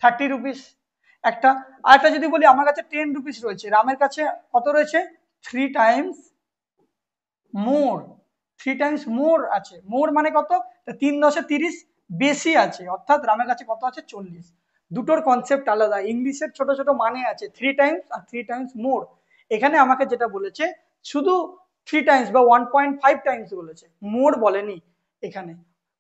30 রুপিস একটা। আর একটা যদি বলি আমার কাছে 10 রুপিস রয়েছে, রামের কাছে কত রয়েছে, 3 টাইমস মোর, 3 টাইমস মোর আছে। মোর মানে কত, 3 10 30 বেশি আছে, অর্থাৎ রামের কাছে কত আছে, 40। দুটোর কনসেপ্ট আলাদা, ইংলিশের ছোট ছোট মানে আছে, 3 টাইমস আর 3 টাইমস মোর। এখানে আমাকে যেটা বলেছে শুধু 3 টাইমস বা 1.5 টাইমস বলেছে, মোর বলেনি। এখানে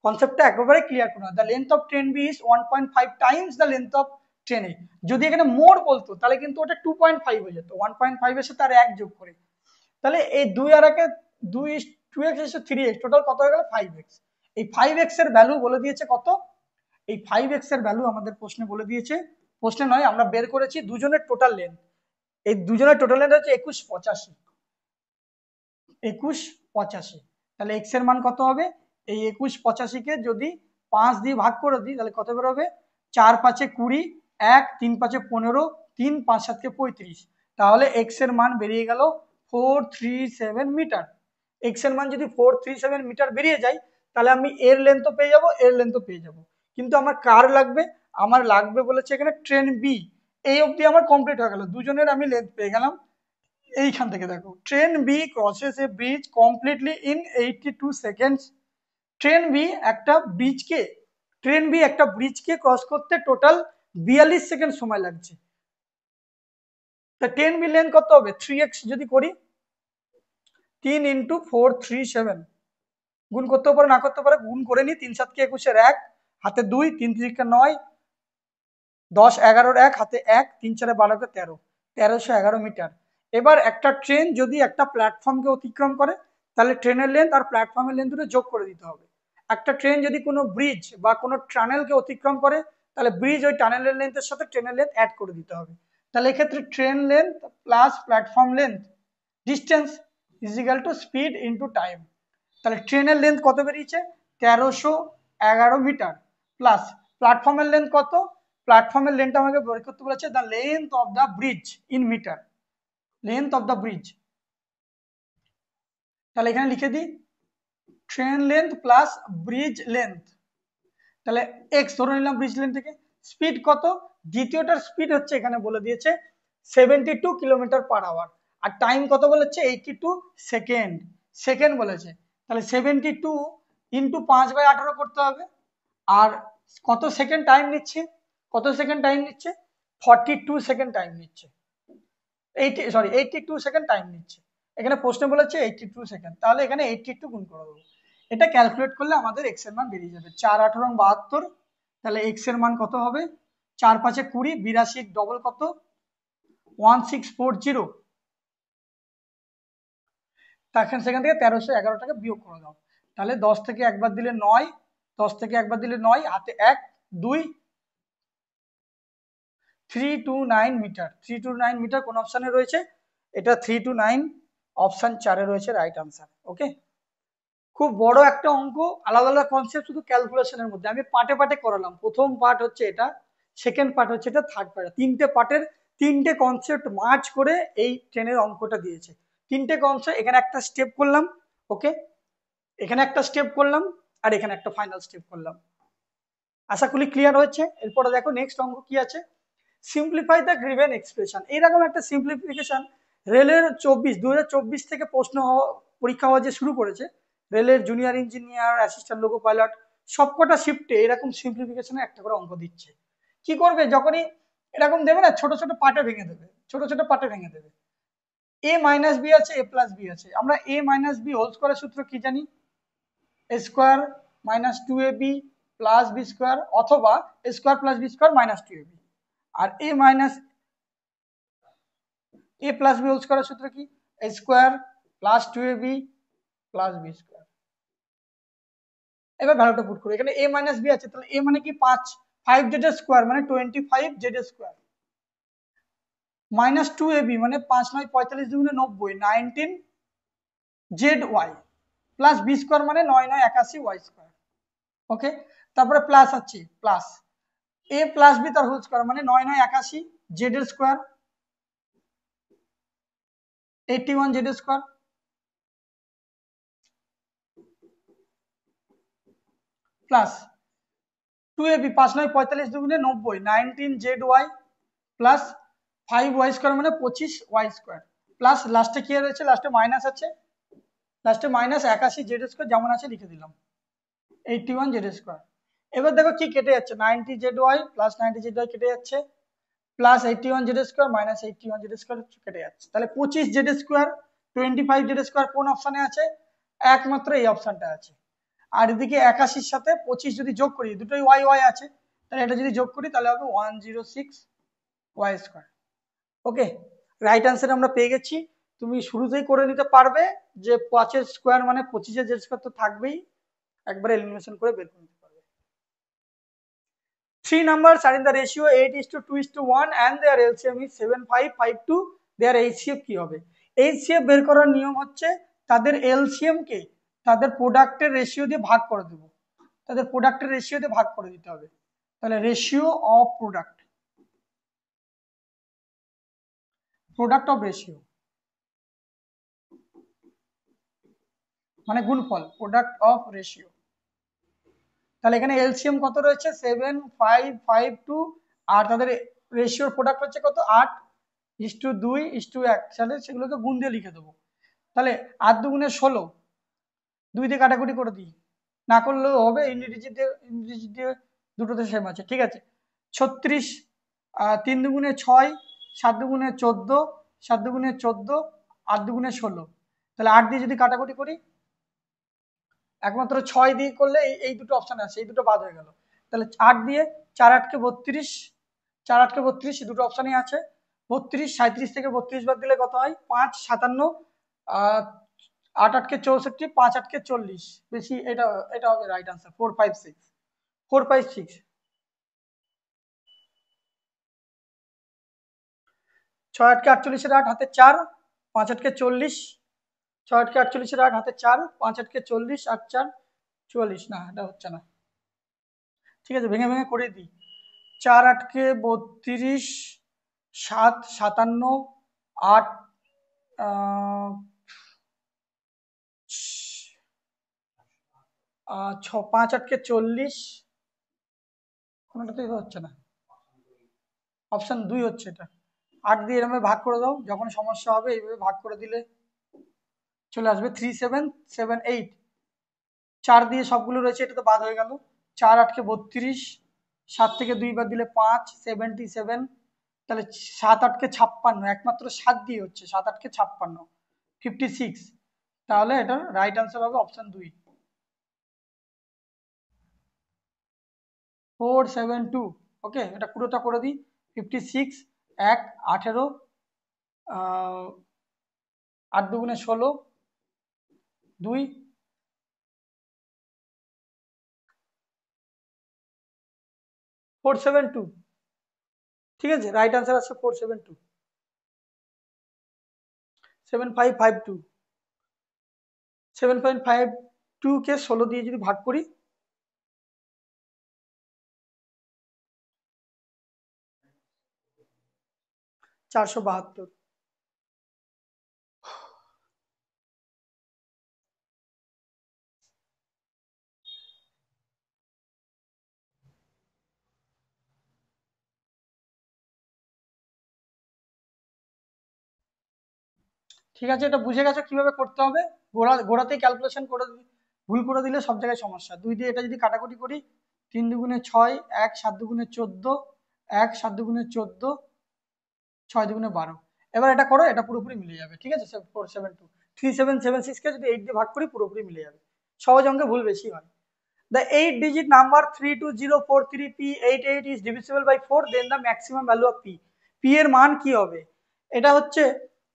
কনসেপ্টটা একেবারে ক্লিয়ার করুন, the length of train B is 1.5 times the length of train A. যদি এখানে মোর বলতো তাহলে কিন্তু ওটা 2.5 হয়ে যেত, 1.5 এর সাথে আর 1 যোগ করে। তাহলে এই 2 আর 1 2 2x এসে 3x, টোটাল কত হয়ে গেল 5x। এই 5x এর ভ্যালু বলে দিয়েছে কত, এই 5x এর ভ্যালু আমাদের প্রশ্নে বলে দিয়েছে, প্রশ্নে নয় আমরা বের করেছি দুজনের টোটাল লেন্থ। এই দুজনের টোটাল লেন্থ হচ্ছে 2185, 2185। তাহলে x এর মান কত হবে, এই 2185 কে যদি 5 দিয়ে ভাগ করে দিই তাহলে কত বের হবে, 4 5 20, 1 3 5 15, 3 5 7 35। তাহলে x এর মান বেরিয়ে গেল 437 মিটার। x এর মান যদি 437 মিটার বেরিয়ে যায়, তাহলে আমি এর লেন্থও পেয়ে যাব, এর লেন্থও পেয়ে যাব। কিন্তু আমার কার লাগবে, আমার লাগবে বলেছে এখানে ট্রেন বি। এই অবধি আমার কমপ্লিট হয়ে গেল, দুজনের আমি লেন্থ পেয়ে গেলাম। এইখান থেকে দেখো, train B crosses a bridge completely in 82 seconds. Train B একটা ব্রিজকে, ট্রেন বি একটা ব্রিজকে ক্রস করতে টোটাল 42 সেকেন্ড সময় লাগছে। তা ট্রেন বি লেন্থ কত হবে, 3x যদি করি, 3 ইন্টু 437, গুণ করতে পারো না করতে পারো, গুণ করে নি, 3 7 21 এর 1, হাতে 2, 3 3 9, 10 11 এর 1, হাতে 1, 3 4 12 13, 1311 মিটার। এবার একটা ট্রেন যদি একটা প্ল্যাটফর্মকে অতিক্রম করে, তাহলে ট্রেনের লেন্থ আর প্ল্যাটফর্মের লেন্থ দুটো যোগ করে দিতে হবে। একটা ট্রেন যদি কোনো ব্রিজ বা কোনো টানেলকে অতিক্রম করে, তাহলে ব্রিজ ওই টানেলের লেন্থের সাথে ট্রেনের লেন্থ অ্যাড করে দিতে হবে। তাহলে এক্ষেত্রে train length plus platform length distance is equal to speed into time. তাহলে ট্রেনের লেন্থ কত বেরিয়েছে, 1311 মিটার, প্লাস প্ল্যাটফর্মের লেন্থ কত, প্ল্যাটফর্মের লেন্থ আমাকে বের করতে বলেছে the length of the bridge in metre, length of the bridge. তাহলে এখানে লিখে দিই train length plus bridge length, তাহলে এক্স ধরে নিলাম ব্রিজ লেন্থ থেকে। স্পিড কত, দ্বিতীয়টার স্পিড হচ্ছে এখানে বলে দিয়েছে 72 কিলোমিটার পার আওয়ার, আর টাইম কত বলেছে 82 সেকেন্ড, সেকেন্ড বলেছে। তাহলে 72 ইন্টু 5/18 করতে হবে, আর কত সেকেন্ড টাইম নিচ্ছে, কত সেকেন্ড টাইম নিচ্ছে, 42 সেকেন্ড টাইম নিচ্ছে, 82 সেকেন্ড টাইম নিচ্ছে। এখানে প্রশ্ন বলেছে 82 সেকেন্ড, তাহলে এখানে 82 গুণ করে দেবো। এটা ক্যালকুলেট করলে আমাদের এক্স এর মান বেরিয়ে যাবে 4 18 72। তাহলে এক্স এর মান কত হবে, 4 5 20, 82 ডবল কত 1640। তখন সেখান থেকে 1311 টাকা বিয়োগ করে দাও। তাহলে 10 থেকে একবার দিলে 9, 10 থেকে একবার দিলে 9, হাতে 1 2, 329 মিটার। 329 মিটার কোন অপশনে রয়েছে, এটা 329 অপশন 4-এ রয়েছে রাইট আনসার। ওকে, খুব বড় একটা অঙ্ক, আলাদা আলাদা কনসেপ্ট, শুধু ক্যালকুলেশনের মধ্যে আমি পার্টে পার্টে করালাম। প্রথম পার্ট হচ্ছে এটা, সেকেন্ড পার্ট হচ্ছে এটা, থার্ড পার্ট, তিনটে পার্টের তিনটে কনসেপ্ট মার্চ করে এই ট্রেনের অঙ্কটা দিয়েছে। তিনটে কনসেপ্ট, এখানে একটা স্টেপ করলাম, ওকে, এখানে একটা স্টেপ করলাম, আর এখানে একটা ফাইনাল স্টেপ করলাম। আশা করি ক্লিয়ার হয়েছে। এরপরে দেখো নেক্সট অঙ্ক কি আছে, সিম্পলিফাই দ্য গিভেন এক্সপ্রেশন। এইরকম একটা সিম্পলিফিকেশন রেলের 2024 থেকে প্রশ্ন পরীক্ষা হওয়া যে শুরু করেছে, রেলের junior engineer, assistant loco pilot, সবকটা শিফটে এরকম সিম্পলিফিকেশনে একটা করে অঙ্ক দিচ্ছে। কি করবে, যখনই এরকম দেবে না, ছোট ছোট পার্টে ভেঙে দেবে, ছোট ছোট পার্টে ভেঙে দেবে। এ মাইনাস বি আছে, এ প্লাস বি আছে, আমরা এ মাইনাস বি হোল স্কোয়ারের সূত্র কি জানি, A square minus 2ab plus B square, অথবা A square plus B square minus 2ab। আর A minus A plus B whole স্কোয়ারের সূত্র কি, A square plus 2ab plus B square. এবার ভ্যালুটা পুট করি, এখানে এ মাইনাস বি আছে, তাহলে এ মানে কি 5 জেড স্কোয়ার মানে 25 জেড স্কোয়ার, মাইনাস 2ab মানে 5 9 45 দুগুণে 90 19 z y, plus B square মানে 9 9 81 ওয়াই স্কোয়ার। ওকে, তারপরে প্লাস আছে, প্লাস এ প্লাস বি তার হোল স্কোয়ার মানে 9 9 81 জেড এর square 81 z square, plus 2ab 5 9 45 দুগুণে 90 19 z y, plus 5 y square মানে 25 ওয়াই স্কোয়ার, প্লাস লাস্টে কি রয়েছে, লাস্টে মাইনাস আছে, লাস্টে মাইনাস 81 জেড স্কোয়ার যেমন আছে লিখে দিলাম 81 জেড স্কোয়ার। এবার দেখো কি কেটে যাচ্ছে, 90 z y plus 90 z y কেটে যাচ্ছে, plus 81 z square minus 81 z square কেটে যাচ্ছে। তাহলে 25 জেড স্কোয়ার 25 জেড স্কোয়ার কোন অপশনে আছে, একমাত্র এই অপশনটা আছে। আর এদিকে 81-র সাথে 25 যদি যোগ করি, দুটোই ওয়াই ওয়াই আছে, তাহলে এটা যদি যোগ করি তাহলে হবে 106 ওয়াই স্কোয়ার। ওকে, রাইট আনসার আমরা পেয়ে গেছি। তুমি শুরুতেই করে নিতে পারবে যে 5-এর স্কোয়ার মানে 25-এর জেড স্কোয়ার তো থাকবেই, একবারে এলিমিনেশন করে বের করে নিতে পারবে। 3 numbers are in the ratio 8:2:1 and their LCM is 7552, their HCF কি হবে, HCF বের করার নিয়ম হচ্ছে তাদের LCM কে তাদের প্রোডাক্টের রেশিও দিয়ে ভাগ করে দেব, তাদের প্রোডাক্টের রেশিও দিয়ে ভাগ করে দিতে হবে। তাহলে ratio of product, product of ratio মানে গুণফল, প্রোডাক্ট অফ রেশিও। তাহলে এখানে এলসিএম কত রয়েছে 7552, আর তাদের রেশিওর প্রোডাক্ট হচ্ছে কত 8:2:1, তাহলে সেগুলোকে গুণ দিয়ে লিখে দেবো। তাহলে 8 দুগুণে 16, 2 দিয়ে কাটাকুটি করে দিই, না করলেও হবে, ইংরেজি দিয়ে দুটোতে সেম আছে, ঠিক আছে। 36, 3 দুগুণে 6, 7 দুগুণে 14, 7 দুগুণে 14, 8 দুগুণে 16, তাহলে 8 দিয়ে যদি কাটাকুটি করি, একমাত্র 6 দিয়ে করলে এই দুটো অপশন আছে, এই দুটো বাদ হয়ে গেল। তাহলে 8 দিয়ে 4 8 32, 4 8 32 দুটো অপশনই আছে, 32 37 থেকে 32 বাদ দিলে কত হয় 5 57, 8 8 64, 5 8 40, বেশি এটা এটা হবে রাইট আনসার 456 456। 6 8 48 8 হাতে 4, 5 8 40, 6 8 48 8 হাতে 4, 5 8 40, 8 4 44, না এটা হচ্ছে না, ঠিক আছে ভেঙে ভেঙে করে দিই। 4 8 32, 7 57, 8 5 8 40, কোনোটাতেই হচ্ছে না, অপশন 2 হচ্ছে এটা। 8 দিয়ে এরকম ভাগ করে দাও, যখন সমস্যা হবে এইভাবে ভাগ করে দিলে চলে আসবে 3778। 4 দিয়ে সবগুলো রয়েছে, এটা তো বাদ হয়ে গেল, 4 8 32, 7 থেকে 2 বাদ দিলে 5, 77। তাহলে 7 8 56, একমাত্র 7 দিয়ে হচ্ছে, 7 8 56, 56। তাহলে এটার রাইট আনসার হবে অপশন 2, 472। ওকে, এটা পুরোটা করে দিই। 56, 1 18, 8 দুগুণে 16, 2, 472। ঠিক আছে, রাইট আনসার আছে 472, 7552। 7.52 কে 16 দিয়ে যদি ভাগ করি, 472। ঠিক আছে, এটা বুঝে গেছো কিভাবে করতে হবে। গোড়াতেই ক্যালকুলেশন করে ভুল করে দিলে সব জায়গায় সমস্যা। 2 দিয়ে এটা যদি কাটাকুটি করি, 3 দুগুণে 6, 1 7 দুগুণে 14, 1 7 দুগুণে 14, 6 দুগুণে 12। এবার এটা করো, এটা পুরোপুরি মিলে যাবে। ঠিক আছে, 472। 3776 কে যদি 8 দিয়ে ভাগ করি পুরোপুরি মিলে যাবে। সহজ অঙ্কে ভুল বেশি হয়। The 8-digit number 32043P88 is divisible by 4, then the maximum value of P. P এর মান কি হবে? এটা হচ্ছে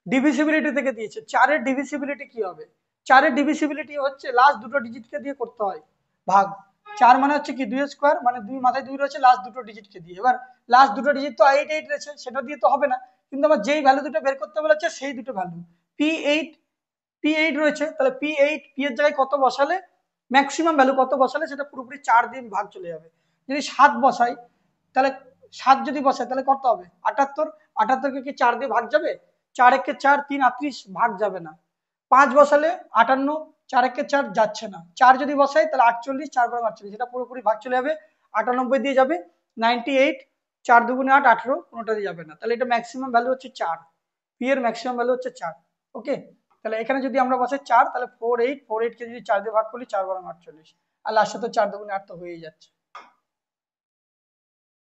ডিভিসিবিলিটি থেকে দিয়েছে। 4 এর ডিভিসিবিলিটি কি হবে? 4 এর ডিভিসিবিলিটি হচ্ছে লাস্ট দুটো ডিজিটকে দিয়ে করতে হয় ভাগ। 4 মানে হচ্ছে কি 2 স্কোয়ার, মানে 2 মাথায় 2 রয়েছে, লাস্ট দুটো ডিজিটকে দিয়ে। এবার লাস্ট দুটো ডিজিট তো 88 রয়েছে, সেটা দিয়ে তো হবে না, কিন্তু আমার যেই ভ্যালু দুটো বের করতে বলেছে সেই দুটো ভ্যালু P8, P8 রয়েছে, তাহলে P8 P এর জায়গায় কত বসালে, ম্যাক্সিমাম ভ্যালু কত বসালে সেটা পুরোপুরি 4 দিয়ে ভাগ চলে যাবে। যদি 7 বসাই, তাহলে 7 যদি বসাই তাহলে কত হবে 78। 78 কে কি 4 দিয়ে ভাগ যাবে? 4 একে 4, 3 38, ভাগ যাবে না। 5 বসালে 58, 4 একে 4 যাচ্ছে না। 4 যদি বসাই তাহলে 48, 4 বারো 48, এটা পুরোপুরি ভাগ চলে যাবে। 98 দিয়ে যাবে, 98, 4 দুগুণে 8 18, কোনোটা দিয়ে যাবে না। তাহলে এটা ম্যাক্সিমাম ভ্যালু হচ্ছে 4, পি এর ম্যাক্সিমাম ভ্যালু হচ্ছে 4। ওকে, তাহলে এখানে যদি আমরা বসাই 4, তাহলে 48 কে যদি 4 দিয়ে ভাগ করি 4 বারো 48, আর লাস্টে তো 4 দুগুণে 8 তো হয়েই যাচ্ছে।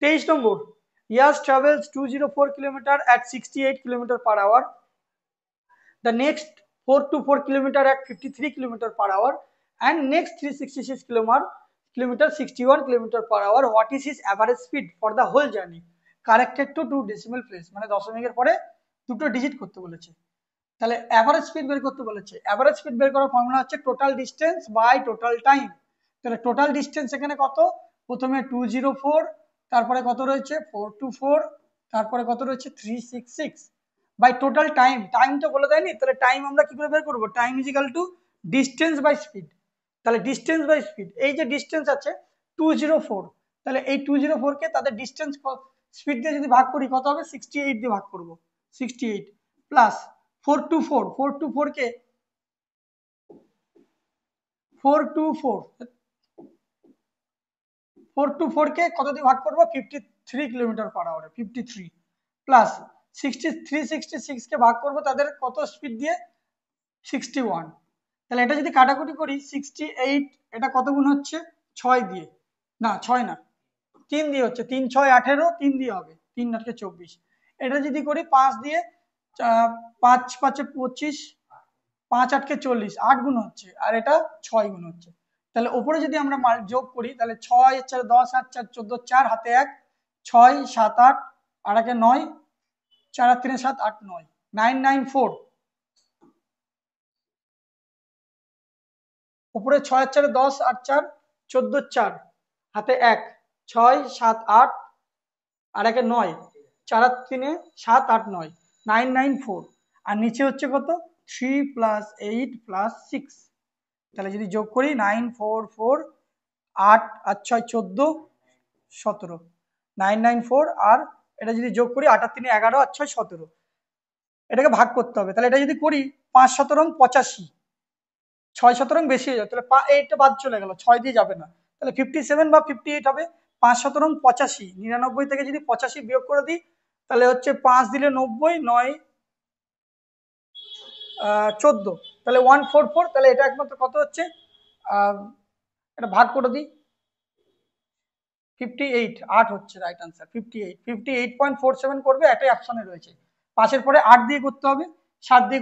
23 নম্বর, Yash travels 204 kilometer at 68 kilometer per hour. The next 424 kilometer at 53 kilometer per hour, and next 366 kilometer 61 kilometer per hour. What is his average speed for the whole journey? Corrected to 2 decimal place, মানে দশমিকের পরে দুটো digit করতে বলেছে। তাহলে average speed বের করতে বলেছে। অ্যাভারেজ স্পিড বের করার ফর্মুলা হচ্ছে total distance by total time. তাহলে টোটাল ডিস্টেন্স এখানে কত, প্রথমে 204, তারপরে কত রয়েছে 424, তারপরে কত রয়েছে 366, বাই টোটাল টাইম। টাইম তো বলে দেয়নি, তাহলে টাইম আমরা কি করে বের করবো? Time is equal to distance by speed. তাহলে ডিস্টেন্স বাই স্পিড, এই যে ডিস্টেন্স আছে 204, তাহলে এই 204 কে তাদের ডিস্টেন্স স্পিড দিয়ে যদি ভাগ করি কত হবে? 68 দিয়ে ভাগ করবো। 68 প্লাস 424, 424 কে 424, 424 কে কত দিয়ে ভাগ করবো? 53 কিলোমিটার পার আওয়ারে, 53 প্লাস 366 কে ভাগ করবো তাদের কত স্পিড দিয়ে? 61। তাহলে এটা যদি কাটাকুটি করি 68, এটা কত গুণ হচ্ছে? 6 দিয়ে, না 6 না 3 দিয়ে হচ্ছে, 3 6 18, 3 দিয়ে হবে, 3 8 24। এটা যদি করি 5 দিয়ে, 5 5 25, 5 8 40, 8 গুণ হচ্ছে, আর এটা 6 গুণ হচ্ছে। তাহলে উপরে যদি আমরা যোগ করি তাহলে 6 4 10 8 4 14, 4 হাতে 1, 6 7 8, আর 1 9, 4 3 7 8 9, 994। উপরে 6 4 10 8 4 14, 4 হাতে 1, 6 7 8, আর 1 9, 4 3 7 8 9, 994। আর নিচে হচ্ছে কত? 3 + 8 + 6। তাহলে যদি যোগ করি 944, 8 আর 6 14, 17, 994। আর এটা যদি যোগ করি 8 আর 3 11, আর 6 17, এটাকে ভাগ করতে হবে। তাহলে এটা যদি করি 5 17 85, 6 17 বেশি হয়ে যাবে, তাহলে এইটা বাদ চলে গেল, 6 দিয়ে যাবে না, তাহলে 57 বা 58 হবে। 5 17 85, 99 থেকে যদি 85 বিয়োগ করে দিই তাহলে হচ্ছে 5 দিলে 90, 9 14, তাহলে 144। তাহলে এটা একমাত্র কত হচ্ছে, এটা ভাগ করে দিই, 58, 8 হচ্ছে রাইট আনসার। 58, 58.47 করবে, একটাই অপশনে রয়েছে। 5-এর পরে 8 দিয়ে করতে হবে, 7 দিয়ে